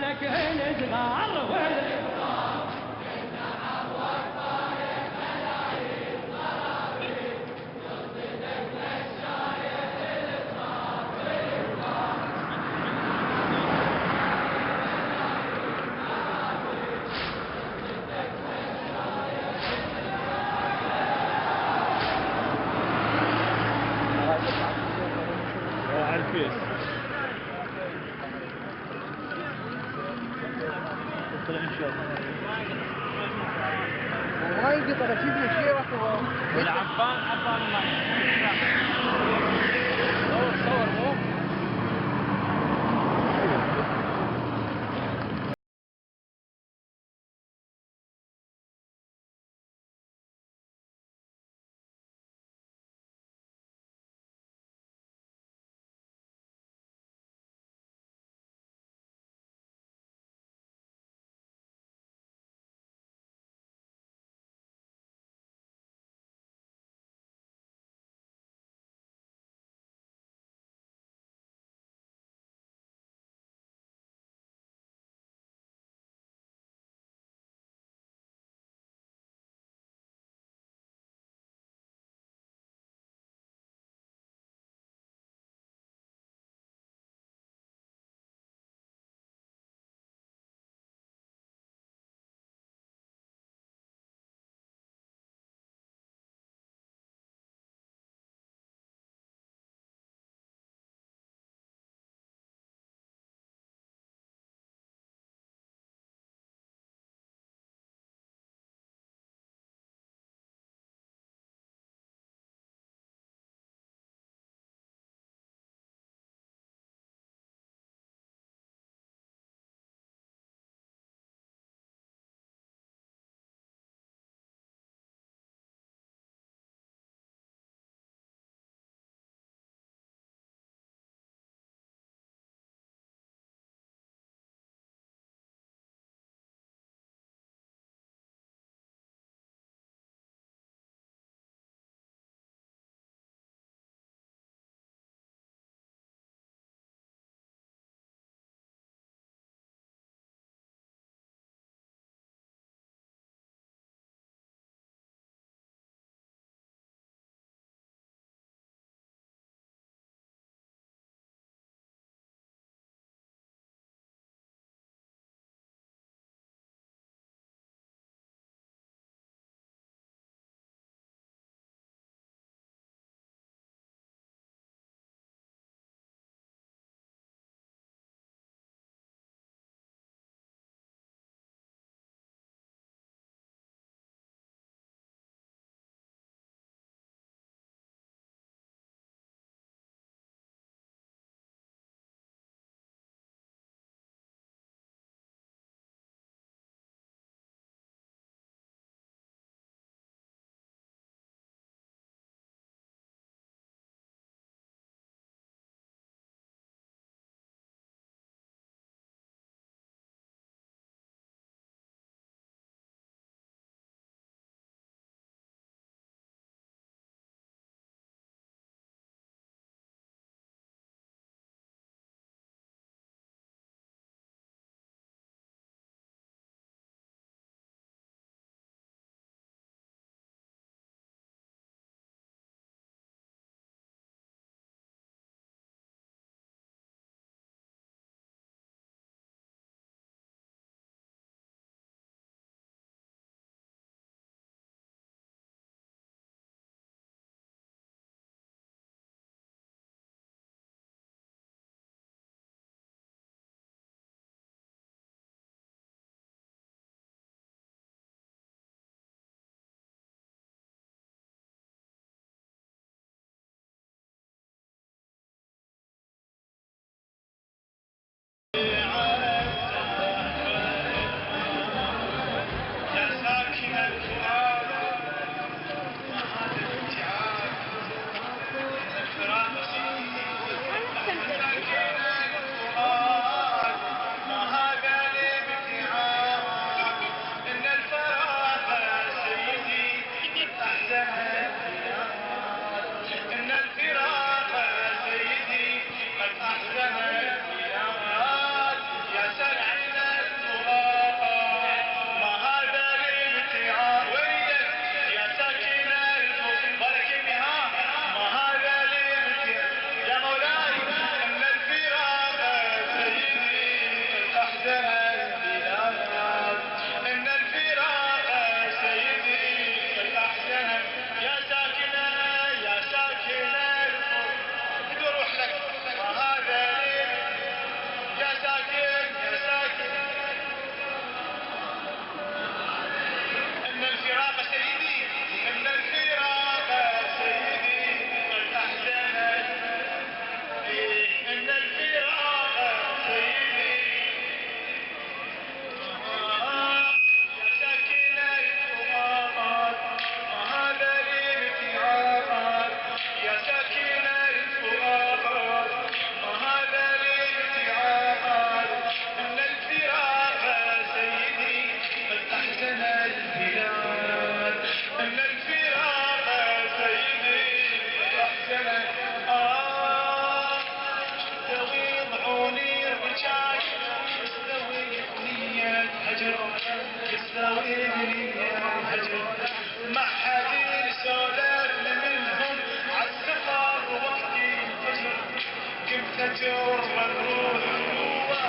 S3: تجور الروح قوة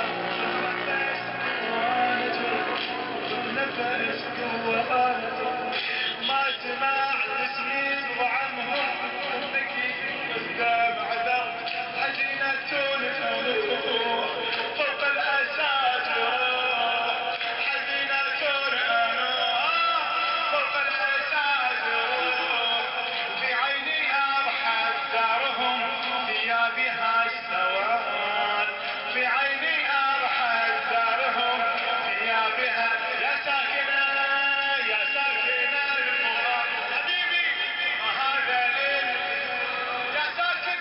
S3: نفس نفس قوة ما سمعت اسمي وعنهم ذكي قدام عذاب حزينة فوق الأساجر حزينة فوق الأساجر في عيني أضحت دارهم ثيابها السواد في عيني أضحت دارهم ثيابها يا ساكنة يا ساكنة المراد حبيبي ما هذا ليل يا ساكن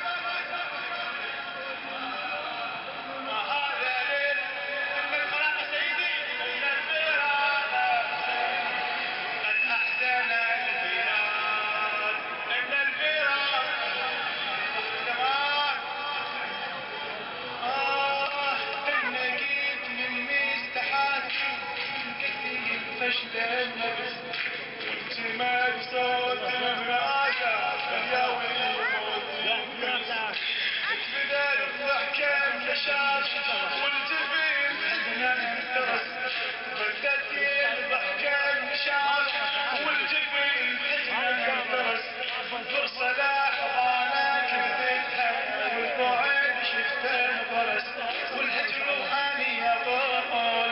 S3: ما هذا ليل من الفراق سيدي من الفراق قد أحسن البلاد من الفراق تمام النقيت من مستحات كثير فشل النفس والجمال صوت المنادى يا ويموت بدأ الضحكة انكشاف والجبين حزنا انترس بدت الضحكة انكشاف والجبين حزنا انترس فرصة لحظانا كذبتها والبعد شفته فرس والهجر واني يطول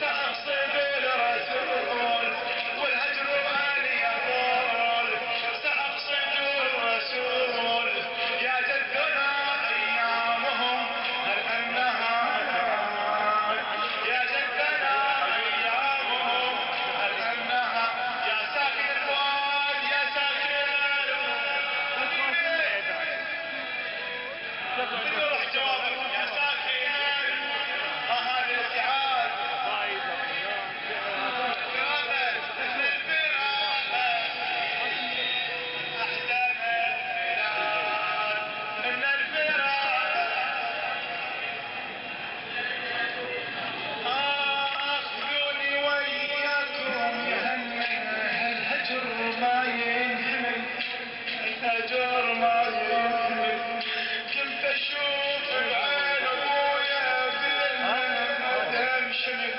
S3: سأقصد الرسول والهجر واني يطول سأقصد الرسول يا جدنا ايامهم هل انها يا جدنا ايامهم هل انها يا ساكن الواد يا ساكن روح جوابك يا ساكن هذا الاتحاد أخذوني وإياكم الهجر ما ينحمل الهجر ما ينحمل كنت أشوف بعين أبويا بالمدام شمل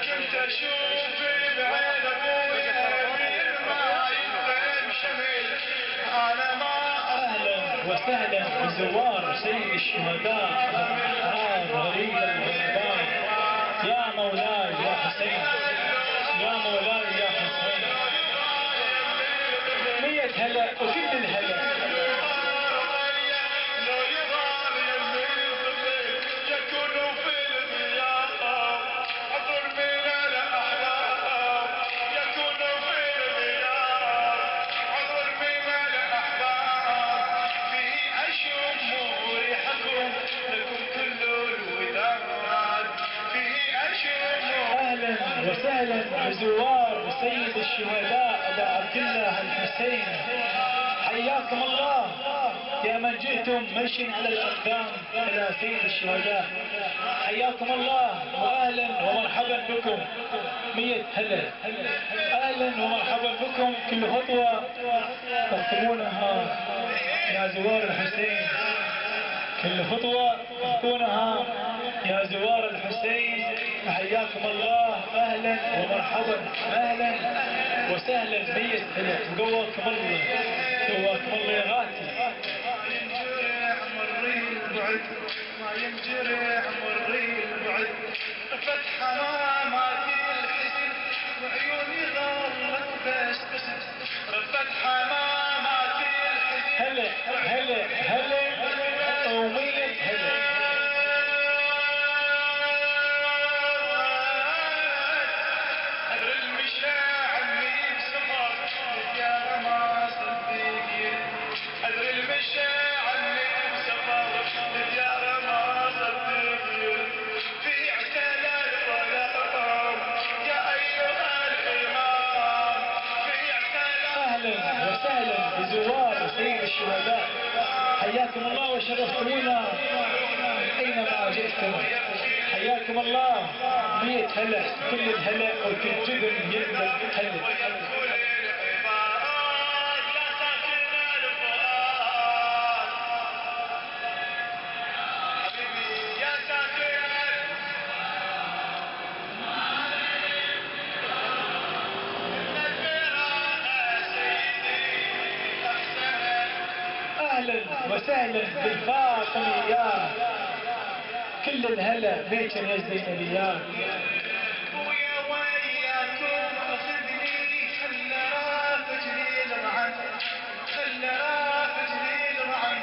S3: كنت أشوف بعين أبويا بالمدام شمل أنا ما
S4: اهلا وسهلا بزوار سيد الشهداء غريب الغربان يا مولاي يا حسين يا مولاي يا حسين 100 هلا وكل الهلا
S3: يكونوا في الغياب عبر من الأحباب يكونوا في الغياب عبر من الأحباب فيه أشم ريحكم لكم كل الوداد فيه أشم
S4: اهلا وسهلا بزوار سيد الشهداء ابا عبد الله الحسين حياكم الله يا من جئتم مشي على الاقدام الى سيد الشهداء حياكم الله واهلا ومرحبا بكم 100 هلا اهلا ومرحبا بكم كل خطوه تخطونها يا زوار الحسين كل خطوه تخطونها يا زوار الحسين حياكم الله اهلا ومرحبا اهلا وسهلا 100 هلا وقواكم الله قواكم الله يا غاتي
S3: ينجرح مري البعد ما ينجرح مري البعد فتح اماماتي الحزن وعيوني ظلت بس فتح اماماتي الحزن
S4: هلا هلا هلا قومية هلا
S3: المشاعر بسفر يا ما صدقني أدري المشاعر بسفر يا ما صدقني في عسل الظلام يا أيها الإمام في عسل
S4: اهلا وسهلا بزوار سيد الشهداء حياكم الله وشرفتمونا اينما جئتم حياكم الله 100 هلا كل الهلا وكل جبن يقبل هلا
S3: كل العبارات يا ساكن الفؤاد
S4: وسهلا بالفاطمي يا كل الهلا بيتن يا زينب يا
S3: ويا وياكم خذني خلى رافجني الرعن خلى رافجني الرعن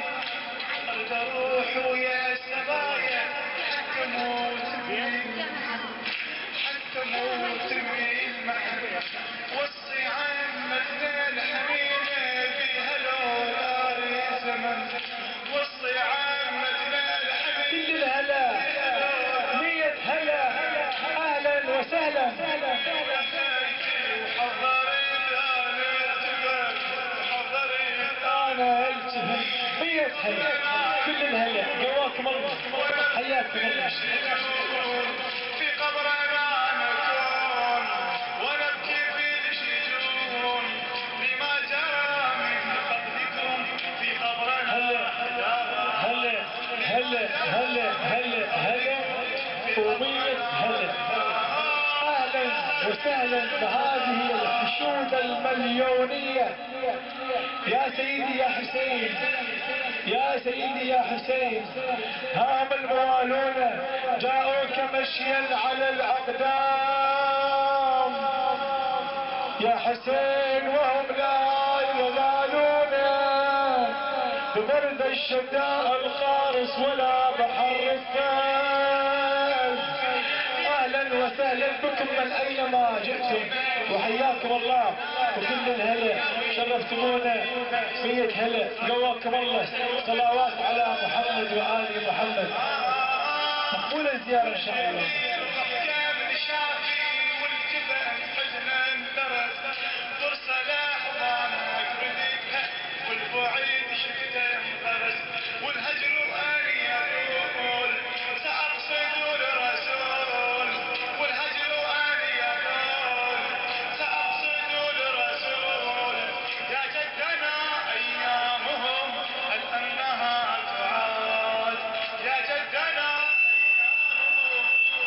S3: ارد اروح ويا السبايا حتى موت حتى موت المحن وصي عمتنا الحميده بها لولا زمن وصي عمتنا الحميده
S4: كل الهلا 100 هلا اهلا وسهلا انا التفت 100 هلا كل الهلا قواكم الله حياكم الله
S3: في قبرنا نكون ونبكي في الشجون لما جرى من فقدكم في قبرنا
S4: هلا و100 هلا اهلا وسهلا بهذه الحشود المليونيه يا سيدي يا حسين يا سيدي يا حسين هام الموالون جاءوك مشيا على الاقدام يا حسين وهم لا يزالون ببرد الشتاء القارس ولا بحر الثلج اهلا وسهلا بكم من اينما جئتم وحياكم الله وكل الهلا شرفتمونا 100 هلا قواكم الله صلوات على محمد وآل محمد مقبولة الزيارة ان شاء الله
S3: كامل شافي والجبن حزنا انترت فرصة لحظانك رديتها والبعيد شفته انقرس والهجر واني يقول سأقصد الرسول والهجر واني يقول سأقصد الرسول يا جدنا ايامهم هل انها تعاد يا جدنا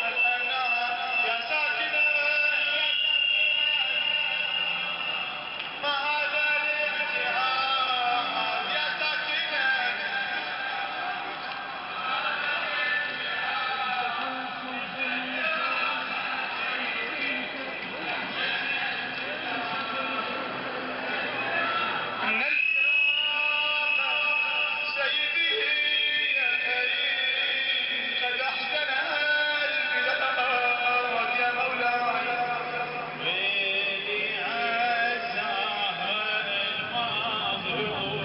S3: هل انها يا ساكنة ما هذا الابتعاد يا ساكنة من الفراق سيدي يا كريم قد احسن البلاد يا مولاي ويلي عزاها المظلومة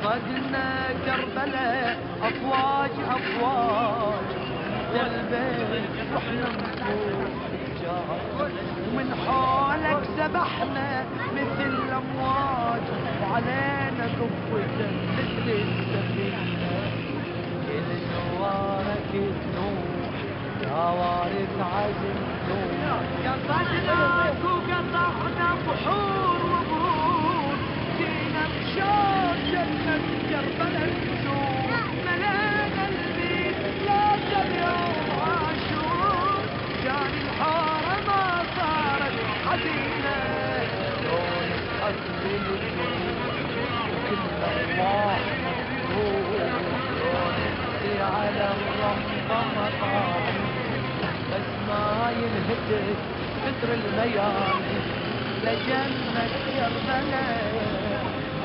S5: قصدنا كربلاء أفواج أفواج البيت رحنا نفوت الجار ومن حولك سبحنا مثل الأمواج وعلينا قوة مثل السفينة كل نوارك تنوح يا وارث عزم نوح قصدناك وقطعنا بحور وبرود جينا بشوق جنة كربلاء نزور ملانا البيت لازم يوم عاشور كان الحارة ما صارت حزينة لون أصل الجنود وكل الله مفروض لون على الرمضة مطار بس ما ينهتك مثل المياه لجنة كربلاء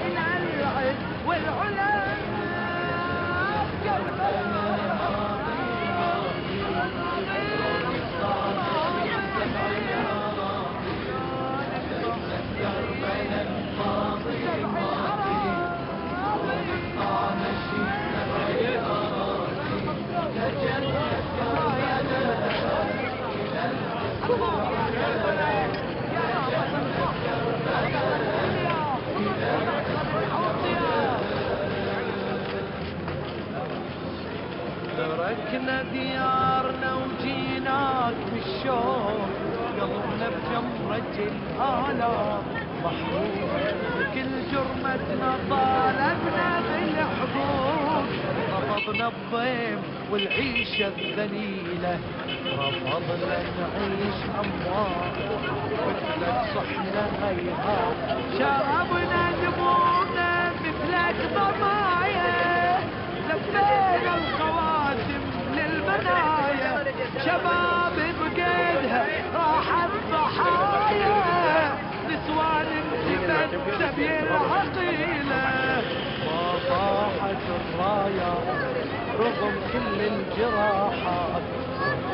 S5: العز والعلا تركنا ديارنا وجيناك بالشوق قلبنا بجمرة الآلام محروم كل جرمتنا طالبنا بالحقوق رفضنا الضيم والعيشة الذليلة رفضنا نعيش أموال مثلك صحنا هيها شربنا دموعنا مثلك ضمايا لفينا الخواتم للمنايا شباب بقيدها راحت ضحايا نسوان انتبت سبي العقيلة ما طاحت الراية رغم كل الجراحات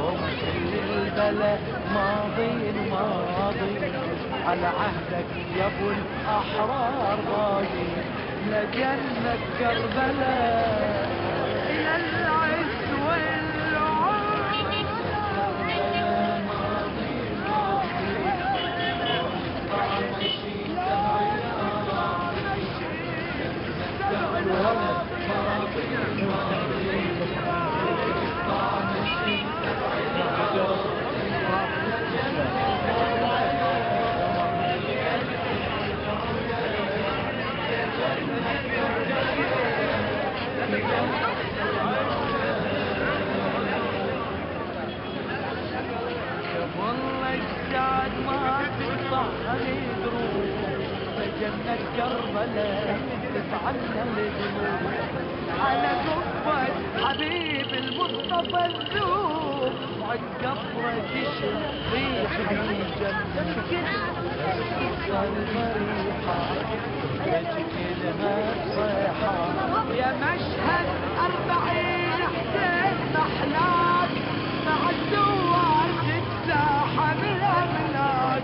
S5: رغم كل البلاء ماضي الماضي على عهدك يا ابو الاحرار راضي لجنة كربلاء إلى العز والله السعد ما تنصح علي دروب لجنة كربلاء تتعنى الذنوب على قبة حبيب المصطفى الذوب وعند قبره تشم ريحة الجنة القلب ريحة تجكلها صيحة يا مشهد 40 حسين محلاك مع الدوار تتزاحم الأملاك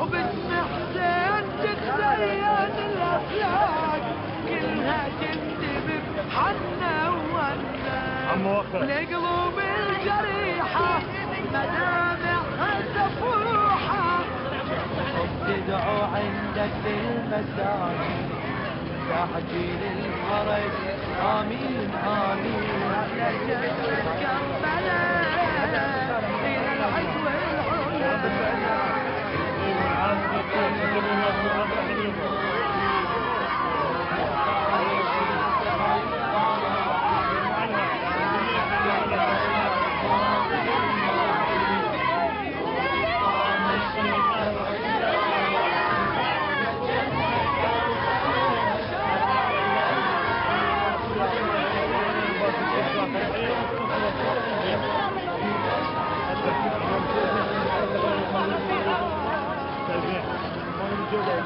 S5: وباسم حسين تتزين الأفلاك كلها تندب بحنة ونا لقلوب الجريحة مدامعها تفوحة تدعو عندك بالمساجد تعجيل الفرج آمين آمين لجنة كربلاء إلى العدو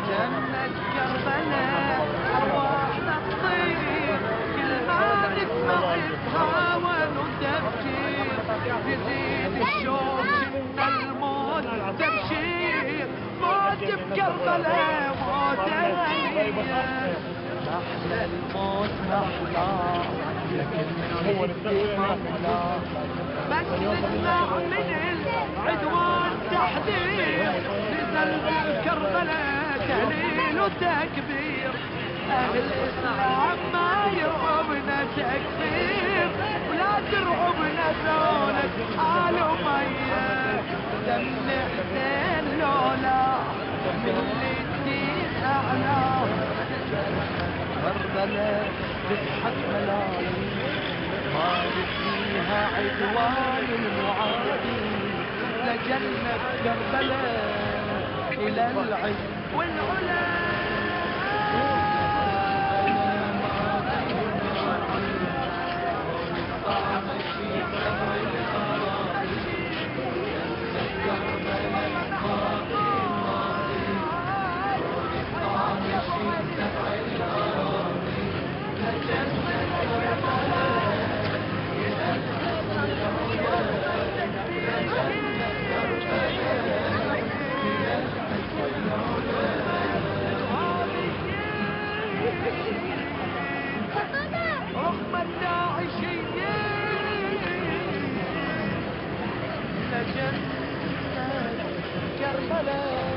S5: جنة كربلاء أرواحنا تطير كل ما نسمع يتهاون وتبكير يزيد الشوق إن الموت تبشير موت بكربلاء موت غنية محلى الموت محلى لكن هو محلى بس نسمع من العدوان تحذير نزل بالكربلاء تهليل وتكبير أهل الإسلام ما يرعبنا تكفير ولا ترعبنا زونة آل أمية دم حسين لولا من الدين أعلى كربلاء تضحك ملايين ما فيها عدوان المعادين لجنة كربلاء إلى العز والعلا رغم الداعشيين لجنة كربلاء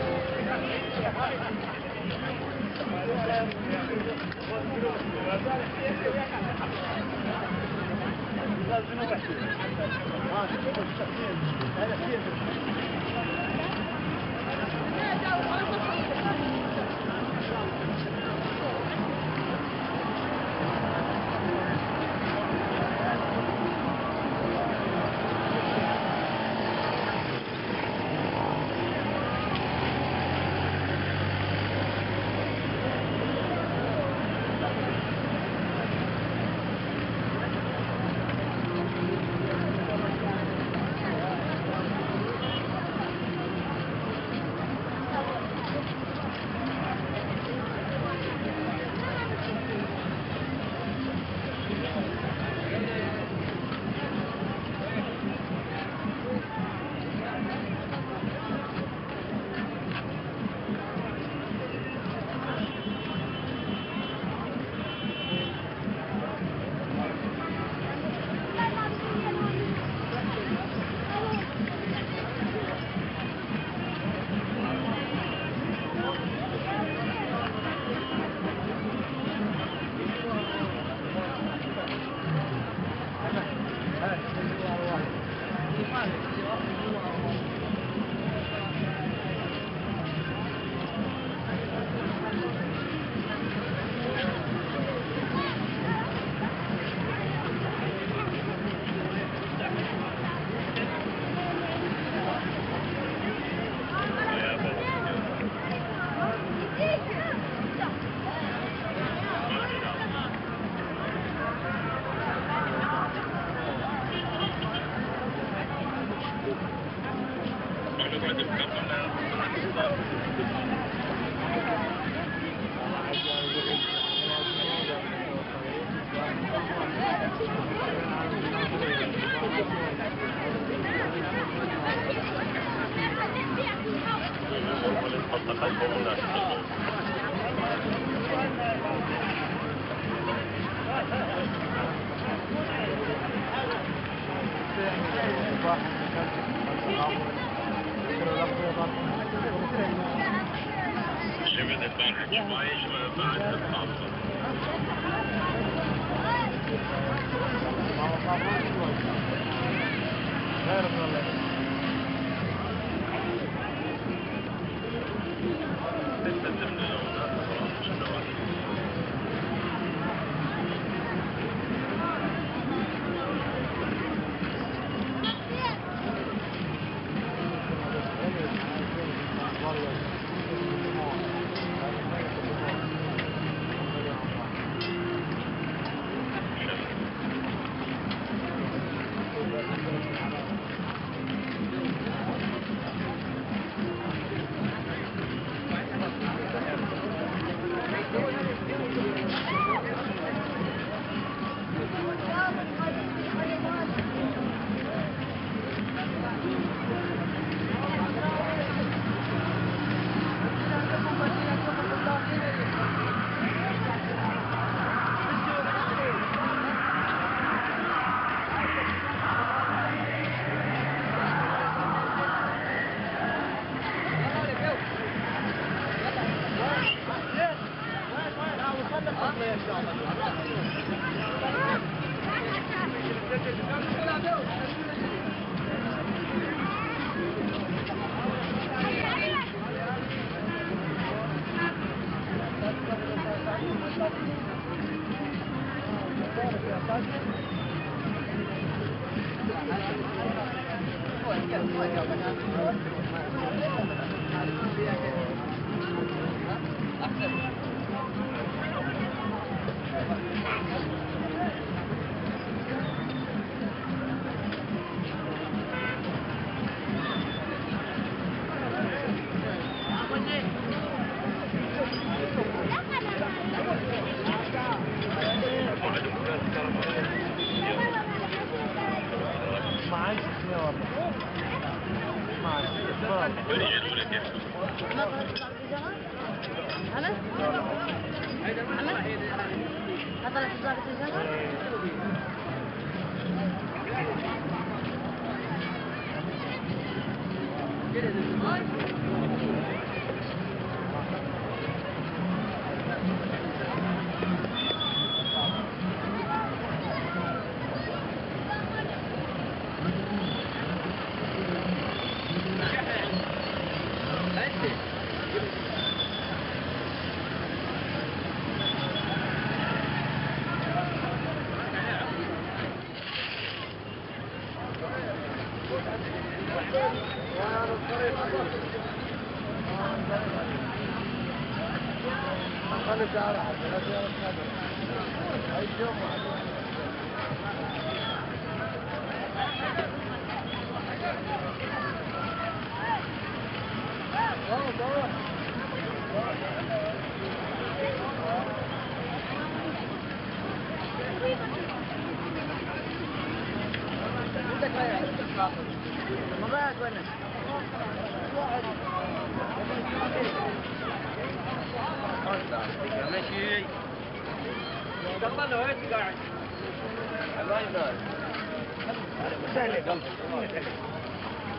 S3: Limited advantage بعد التعصب.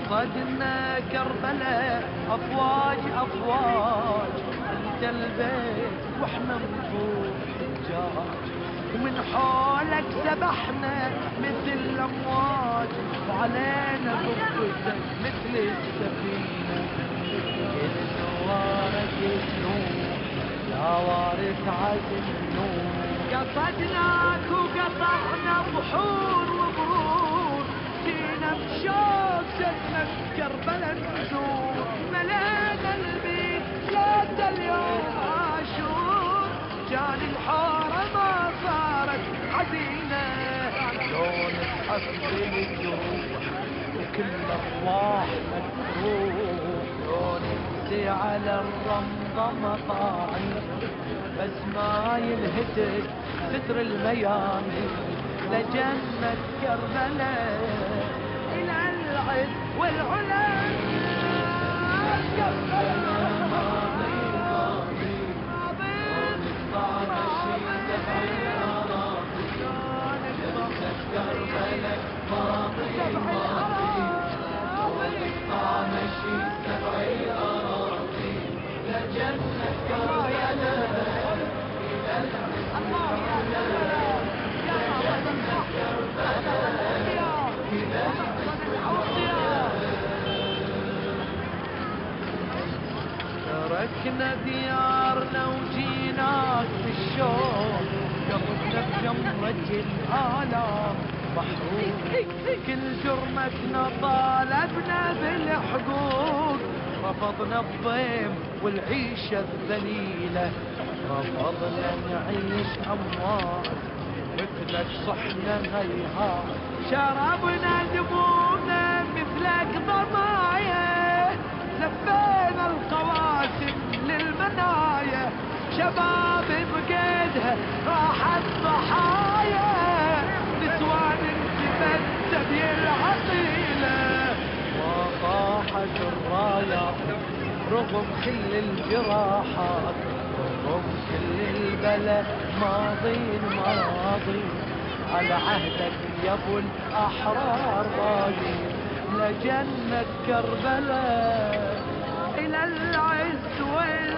S5: قصدنا كربلاء أفواج أفواج، انت البيت واحنا نطوف حجاج، ومن حولك سبحنا مثل الأمواج، وعلينا ضفتك مثل السفينة، النوارك النور لا وارث عزم النور، قصدناك وقطعنا بحور وبرور، جينا بشوق سلمك كربلا نزور، ملانا البيت لا اليوم عاشور، كان الحارة ما صارت حزينة، لون تحصل الجروح وكل افراح مكروح، لون يمسي على الرمضة مطاعي، بس ما ينهتك ستر الميامي، لجنة كربلاء إلى العز والعلا، كربلاء ماضي ماضي كربلاء ماضي ماضي، وقطع مشي سبع الأراضي، لجنة كربلاء إلى العز والعلا، تركنا ديارنا وجيناك بالشوق، قلبنا بجمرة الآلام محروق، كل جرمتنا طالبنا بالحقوق، رفضنا الضيم والعيشة الذليلة، رفضنا نعيش أموات مثلك صحنا هيهات، شربنا دمومنا مثلك ضمايا، رغم كل الجراحات، رغم كل البلا، ماضي على عهدك يا ابو الاحرار باقي، لجنة كربلاء الى العز والعلا.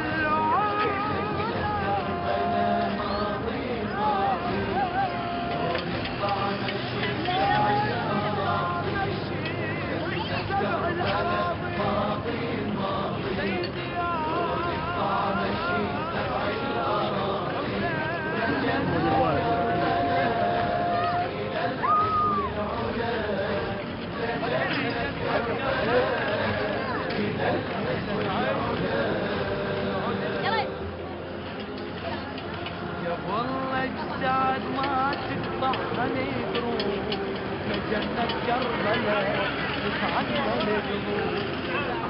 S5: يا والله اجساد ما تقطع القلوب، لجنة كربلاء تتعلى القلوب،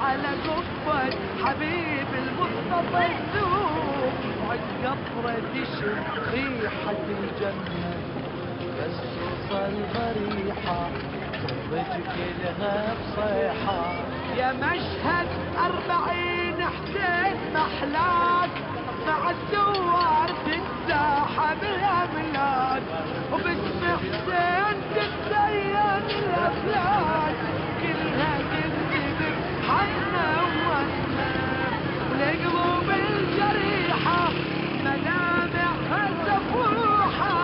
S5: على قبة حبيب المصطفى الذوب، وعد قطرة تشم ريحة الجنة، بس توصل ضريحة تضج كلها بصيحة. يا مشهد 40 حسين محلاك، مع الدوار تتزاحم الأملاك، وباسم حسين تتزين الأفلاك، كلها تنذبح حنا وونا، والقلوب الجريحة ملامعها سفوحة،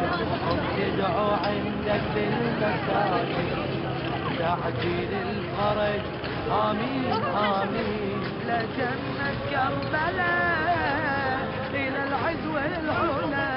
S5: شوفهم يدعو عندك بالمساجد، تعجيل الفرج آمين آمين، لجنة كربلاء إلى العز والعلا.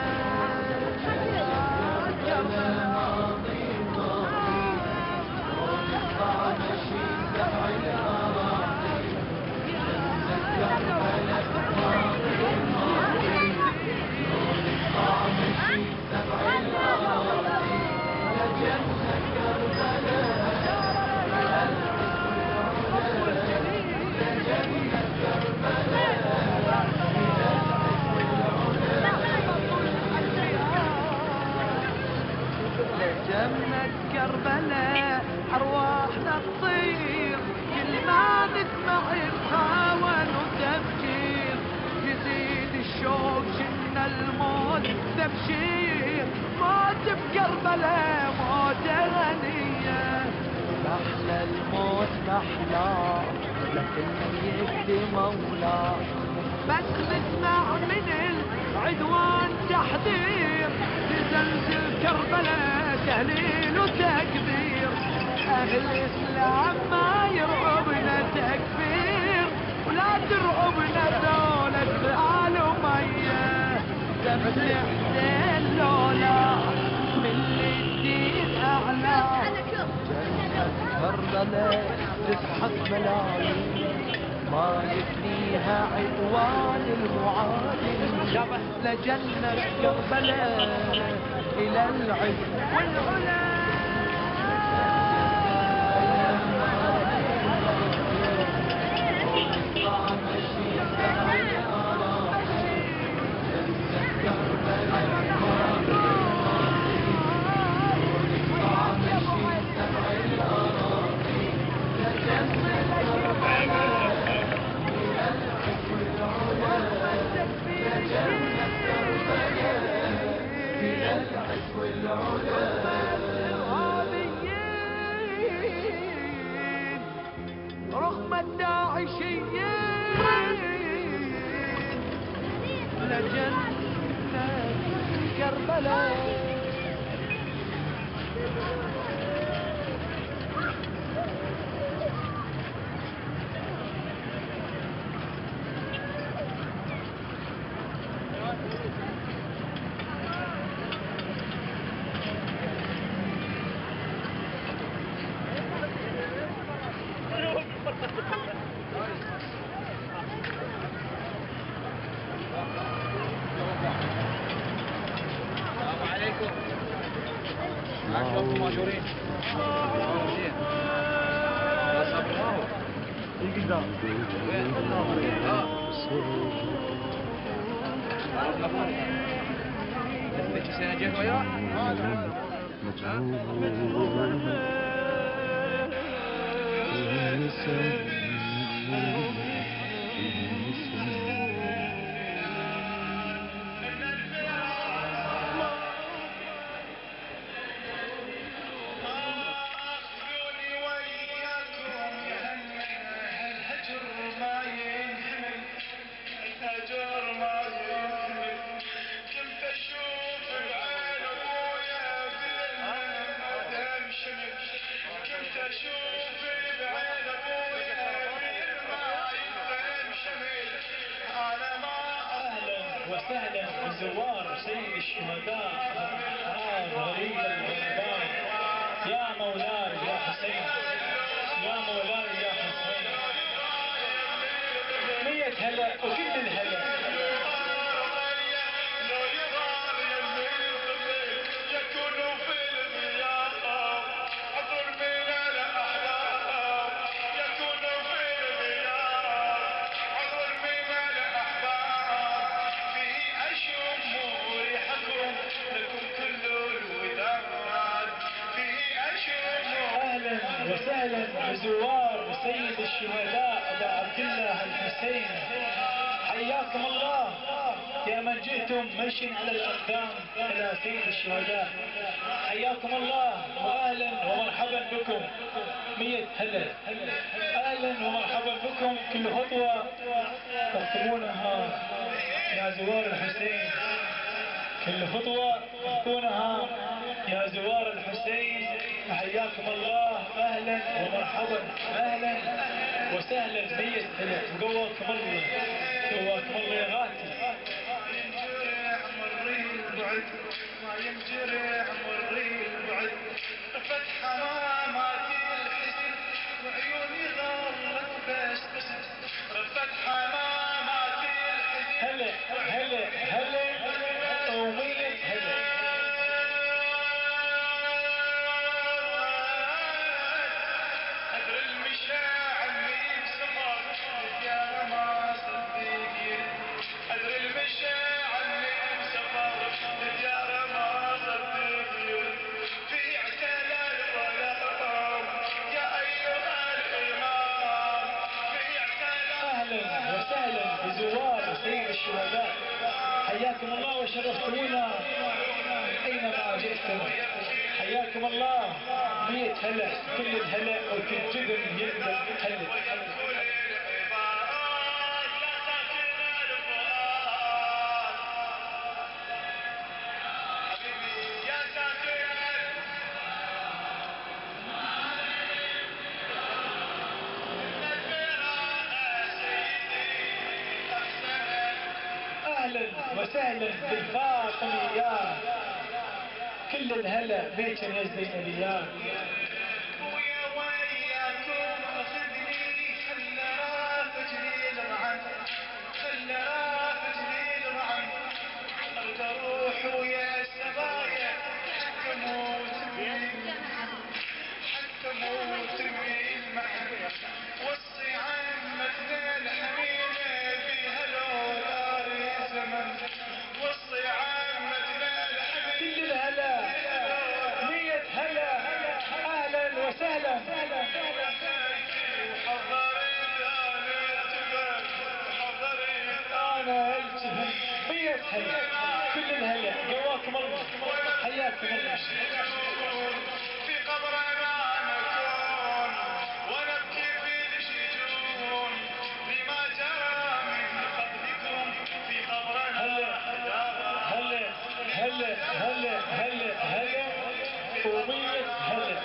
S5: جنة كربلاء أرواحنا تطير، كل ما نسمع الهوى وتفجير، يزيد الشوق جنة الموت تبشير، موت بكربلاء موت غنية، محلى الموت محلاه لكن يهدي مولاه، بس نسمع من العدوان تحذير، تزلزل كربلاء تهليل وتكبير، أهل الإسلام ما يرعبنا تكبير، ولا ترعبنا دولة آل أمية، دم حسين لولا من الدين أعلى، جنة كربلاء تسحق ملايين، ما يفنيها عدوان المعادين، لجنة كربلاء إلى العز والعلا. رغم الداعشيين لجنة كربلاء.
S4: وسهلا بزوار سيد الشهداء غريب الغربان. يا مولاي يا حسين، يا مولاي يا حسين، 100 هلا وكل الهلا. وسهلا بزوار سيد الشهداء بعد كله الحسين. حياكم الله يا من جئتم مشي على الأقدام إلى سيد الشهداء. حياكم الله وأهلا ومرحبا بكم. 100 هلا. أهلا ومرحبا بكم. كل خطوة تخطبونها يا زوار الحسين، كل خطوة تخطونها يا زوار الحسين. حياكم الله اهلا ومرحبا، اهلا وسهلا. 100 هلا وقواكم الله، قواكم الله يا غاتي. ينجرح مري البعد، ما ينجرح مري البعد، فتح حماماتي الحزن وعيوني ظلت بس فتح حماماتي الحزن. هلا هلا هلا و100 هلا. وسهلا بزوار سيد الشهداء. حياكم الله وشرفتمونا اينما جئتم. حياكم الله. 100 هلا، كل الهلا وكل جبن يقبل هلا. اهلا وسهلا بالفاطميات، كل الهلا بيكم يا زينبيات. ويا وياكم اخذني خلى رافجني الرعن، خلى رافجني الرعن، ارد اروح ويا السبايا حتى موت حتى موت المعن. وصي عمتنا الحنينه فيها لو داري زمن، وصي عمتنا الحنينه. كل الهلا 100 هلا. اهلا وسهلا. وحضرت انا الجبل 100 هلا. كل الهلا قواكم الله. حياكم الله. في قبرنا نكون ونبكي في الشجون لما جرى من قبلكم في قبرنا. هلا هلا هلا هلا هلا هلا و100 هلا.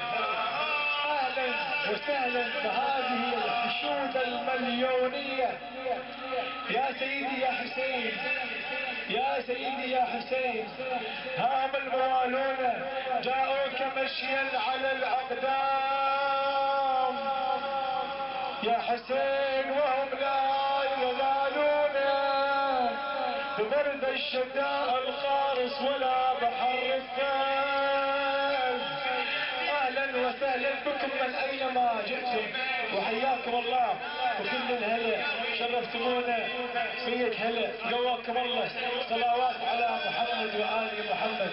S4: اهلا وسهلا بهذه الحشود المليونيه. يا سيدي يا حسين، يا سيدي يا حسين، هام الموالون جاءوك مشيا على الأقدام يا حسين، وهم لا يزالون ببرد الشتاء القارس ولا بحر الثلج. اهلا وسهلا بكم من اينما جئتم، وحياكم الله وكل الهلا. شرفتمونا 100 هلا. قواكم الله. صلوات على محمد وآل محمد.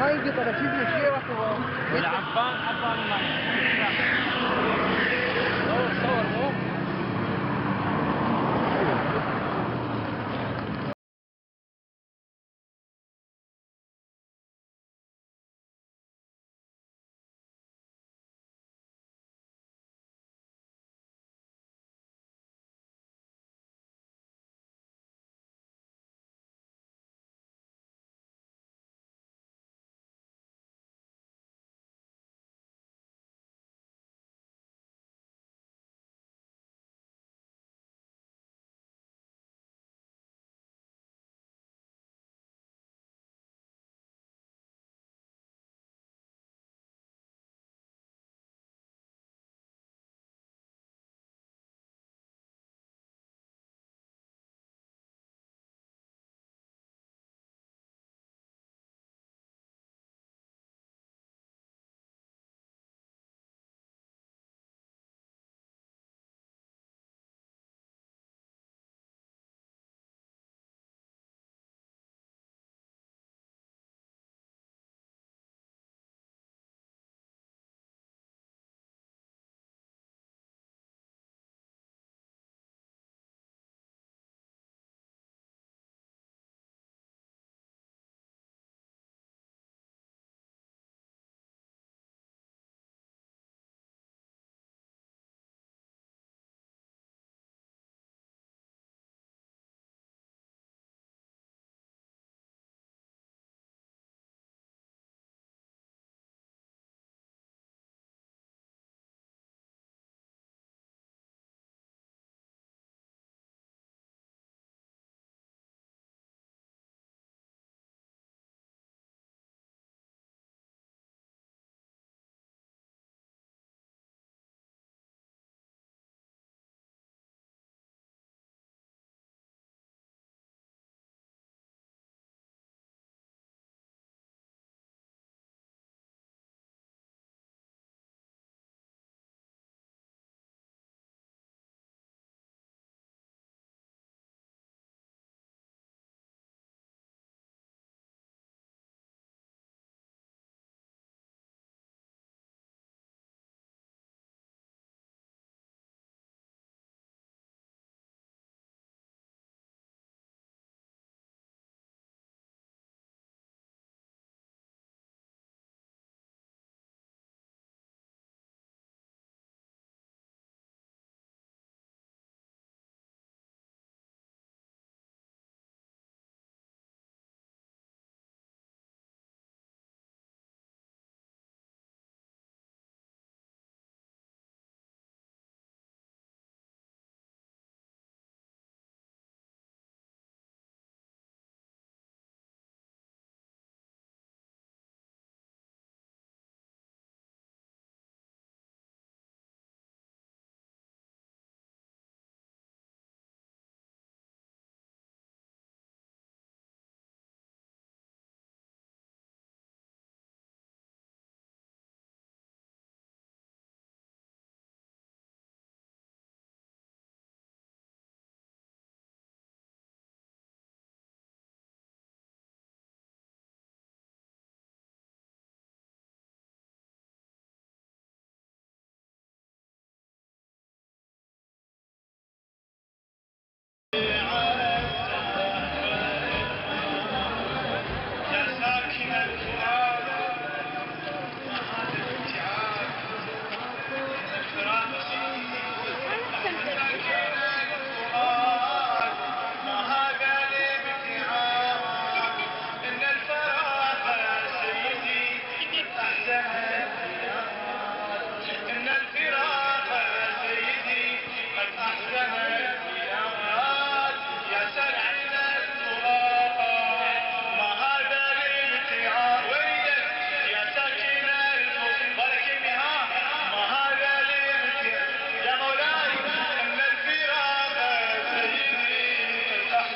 S6: ما يقدر اسيب له شيء
S1: والعبان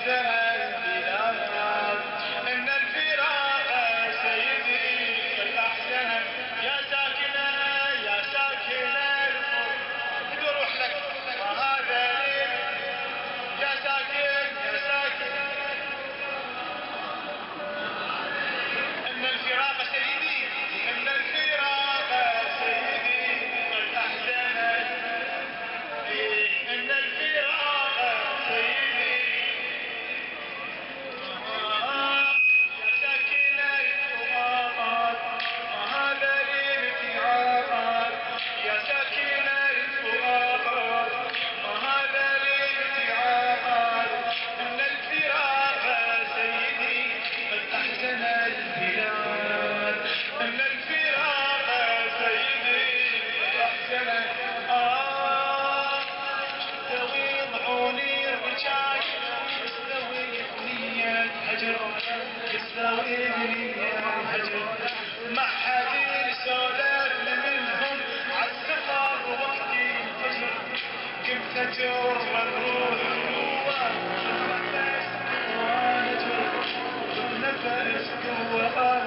S4: أحزن البلاد إن الفراق سيدي قد أحزن يا ساكنة يا ساكنة بدي أروح لك وهذا يا ساكن يا ساكن إن الفراق سيدي إن الفراق سيدي قد أحزن إن الفراق سيدي يا ساكن الفؤاد وهذا الابتعاد يا ساكن الفؤاد وهذا الابتعاد إن الفراق سيدي قد أحزن البلاد إن الفراق سيدي قد أحزن استوي ضعوني الرجال استوي بنية هجر استوي بنية هجر ما حد يسولف منهم عالسفر وقت الفجر كنت أجر الروح نفس قوة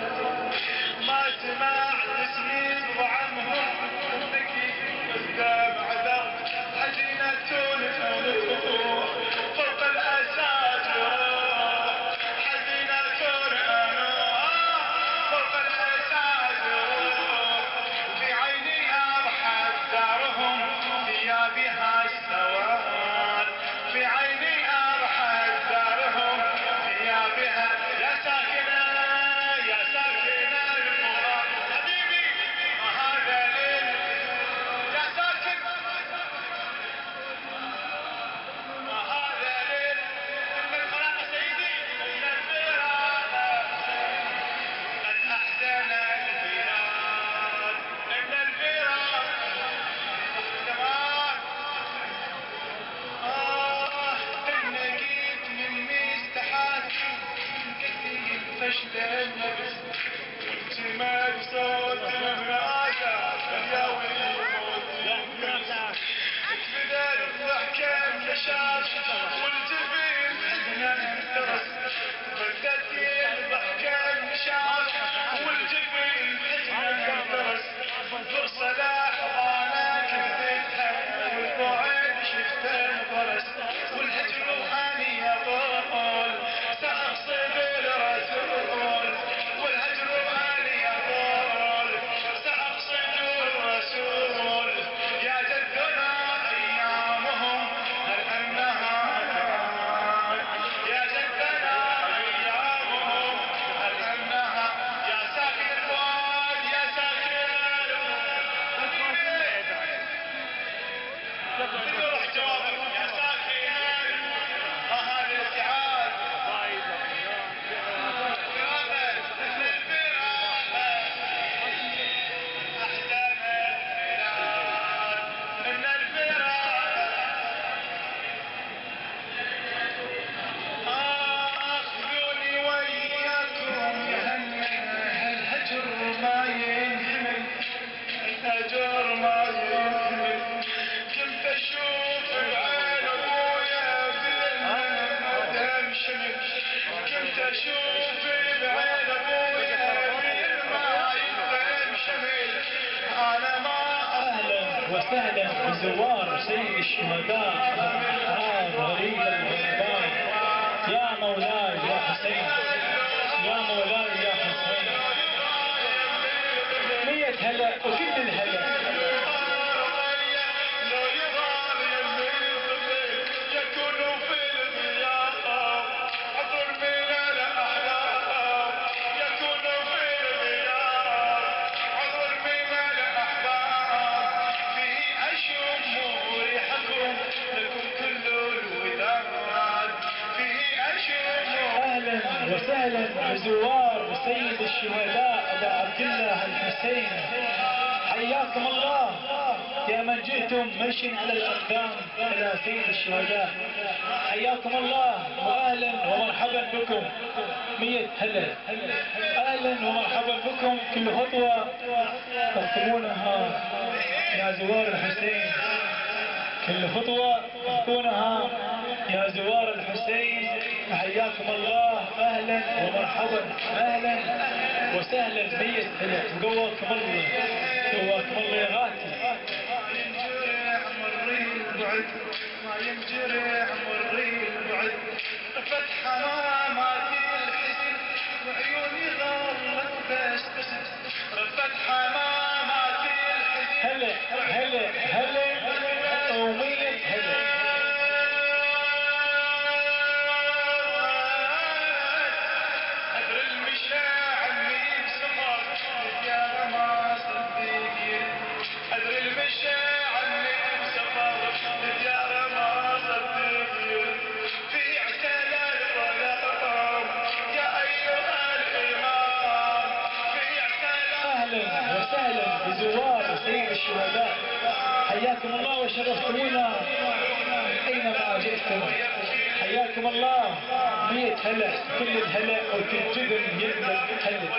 S4: ما سمعت اسمي عنهم ذكي قدام عذاب حزينة الروح فوق الأساس حزينة فوق الأساس في عيني أضحت دارهم ثيابها السواد في عيني أضحت دارهم ثيابها يا ساكنة يا ساكنة الفراق حبيبي وهذا ليل يا ساكن وهذا ليل إن الفراق سيدي إن الفراق قد أحزن البلاد إن الفراق تمام إن جيت من مستحاك كثير فشل النفس والجمال صوت المرايا يا ويلي اكفدا الضحكة النشاط والجبين حزنا انترس بدتي الضحكة النشاط والجبين حزنا انترس فرصة لحظانا كذبتها والبعد شفته برس والهجر واني يطول سأقصد الرسول والهجر واني يطول سأقصد الرسول يا جدنا ايامهم هل انها يا جدنا ايامهم هل انها يا ساكن الفؤاد يا ساكن بدي اروح جوابك يا ساكن هذا الاتحاد إن الفراق أخذوني وياكم الهجر ما ينحمل الهجر ما ينحمل كنت أشوف بعين أبويا بالمدام شمل كنت أشوف بعين أبويا بالمدام شمل أنا ما
S7: أهلا وسهلا بزوار سيد الشهداء غريب الغرباء يا مولاي يا حسين يا مولاي يا حسين مية هلا وكل الهلا
S4: لو يغار يكون في الضياء عطر من الأحباب يكون في الضياء عطر من الأحباب فيه أشم ريحكم لكم كل الوداد فيه أشم
S7: أهلا وسهلا بزوار سيد الشهداء أبا عبد الله الحسين حياكم الله يا من جئتم مشي على الأقدام إلى سيد الشهداء حياكم الله وأهلا ومرحبا بكم مية هلا أهلا ومرحبا بكم كل خطوة تخطبونها يا زوار الحسين كل خطوة تخطونها يا زوار الحسين حياكم الله، اهلا ومرحبا، اهلا وسهلا بيت هلا، قواكم الله، قواكم الله يا غاتي. ما ينجرح مري البعد، ما ينجرح مري البعد، فتح حمامات الحزن وعيوني ظلت بس رفت حمامات الحزن. هلا هلا هلا ومية هلا. أدري المشاعر اللي بسفر يا ما صدقين، أدري المشاعر اللي بسفر يا ما صدقين، في اعتلال الظلام يا أيها الإمام، في اعتلال. أهلا وسهلا بزوار سيد الشهداء، حياكم الله وشرفتمونا أينما جئتم، حياكم الله. 100 هلا، كل الهلا وكل جبن يقبل هلا.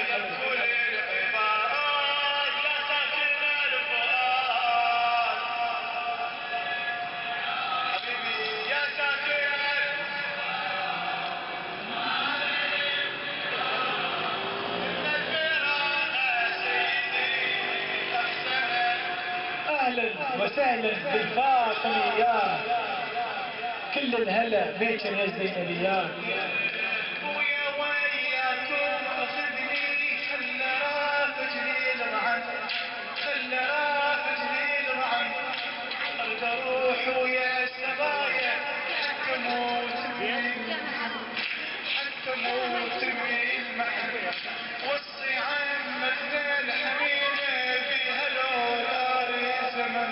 S7: اهلا وسهلا بالفاطميات، كل الهلا بيكم يا زينبيات. ويا وياكم اخذني خلى رافجني الرعن، خلى رافجني الرعن، ارد اروح ويا السبايا حتى موت بي، حتى موت بي المحن، وصي عمتنا الحنينه فيها لو داري زمن،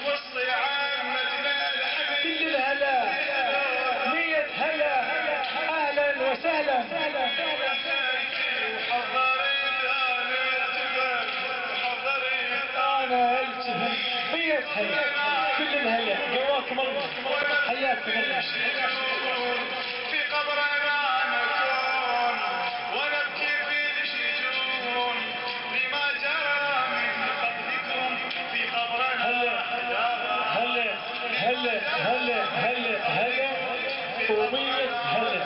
S7: وصي عمتنا الحنينه. كل الهلا 100 هلا، اهلا وسهلا. وحضرت انا التفت 100 هلا، كل الهلا قواكم الله، حياكم الله. في قبرنا نكون ونبكي في الشجون لما جرى من قبلكم في قبرنا. هلا هلا هلا هلا هلا هلا ومية هلا.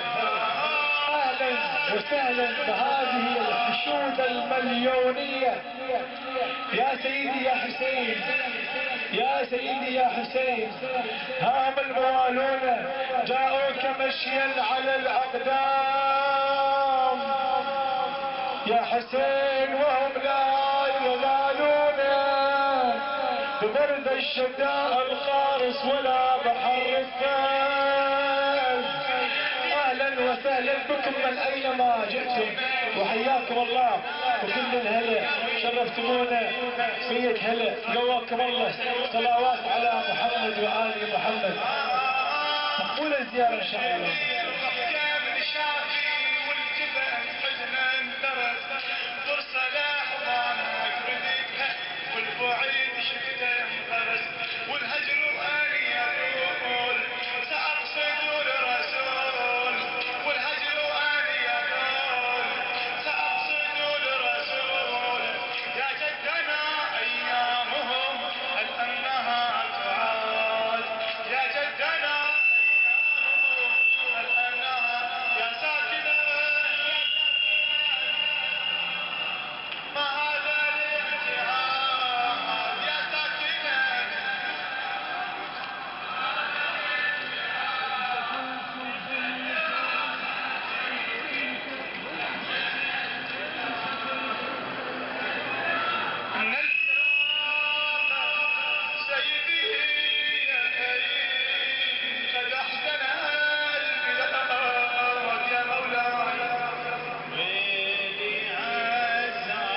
S7: اهلا وسهلا بهذه الحشود المليونية. يا سيدي يا حسين، يا سيدي يا حسين، هام الموالون جاءوك مشيا على الاقدام يا حسين، وهم لا يزالون ببرد الشتاء القارس ولا بحر الثلج. اهلا وسهلا بكم من اينما جئتم، وحياكم الله وكل الهلا، شرفتمونا 100 هلا، قواكم الله. صلوات على محمد وآل محمد. مقبولة الزيارة ان شاء الله. والبعيد شفته انغرس، والهجر واني اقول ساقصد الرسول، والهجر واني اقول ساقصد الرسول. يا جدنا ايامهم هل انها تعاد، يا جدنا ايامهم هل انها، يا ساكنه ما هذا الابتعاد، يا ساكنة من الفراق سيدي قد احزن البلاد يا مولاي، ويلي عزاها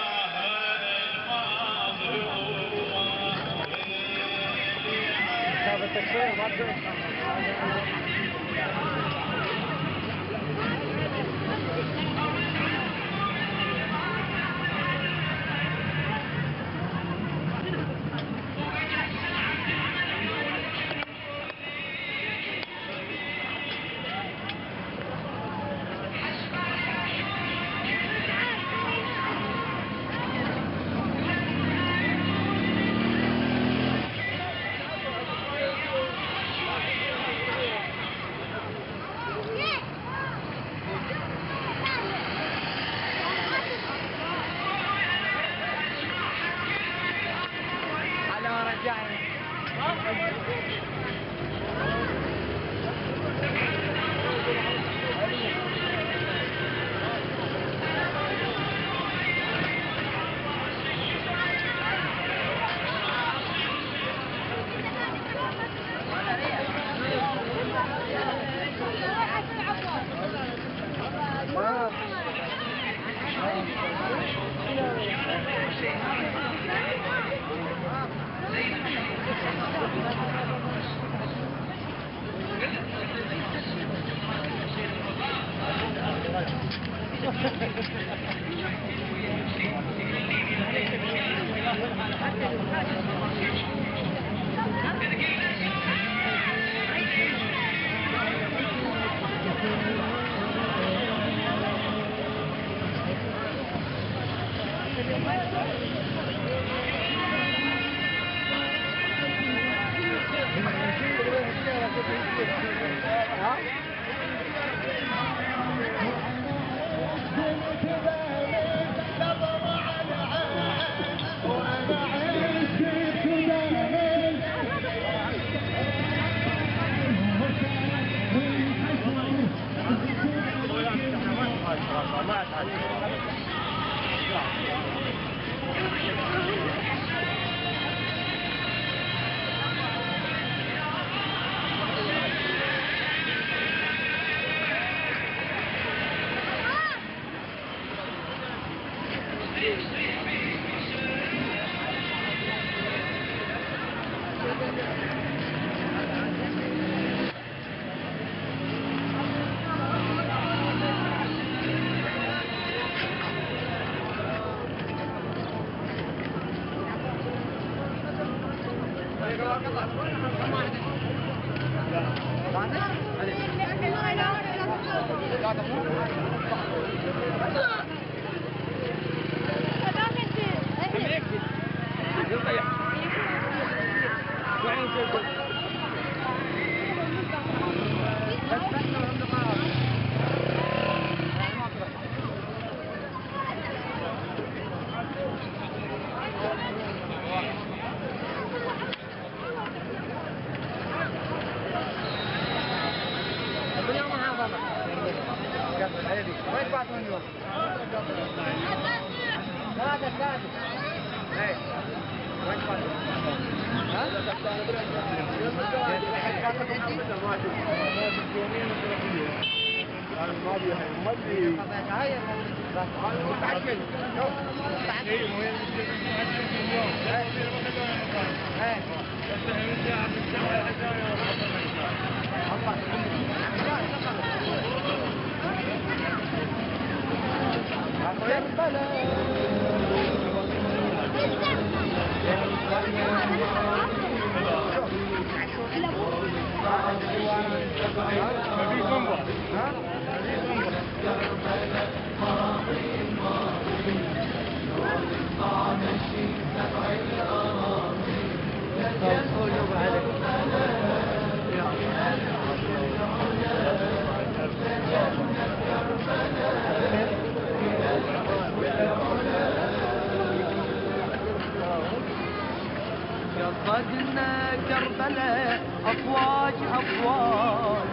S5: قصدنا كربلاء أفواج أفواج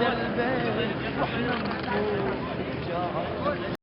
S5: البيت واحنا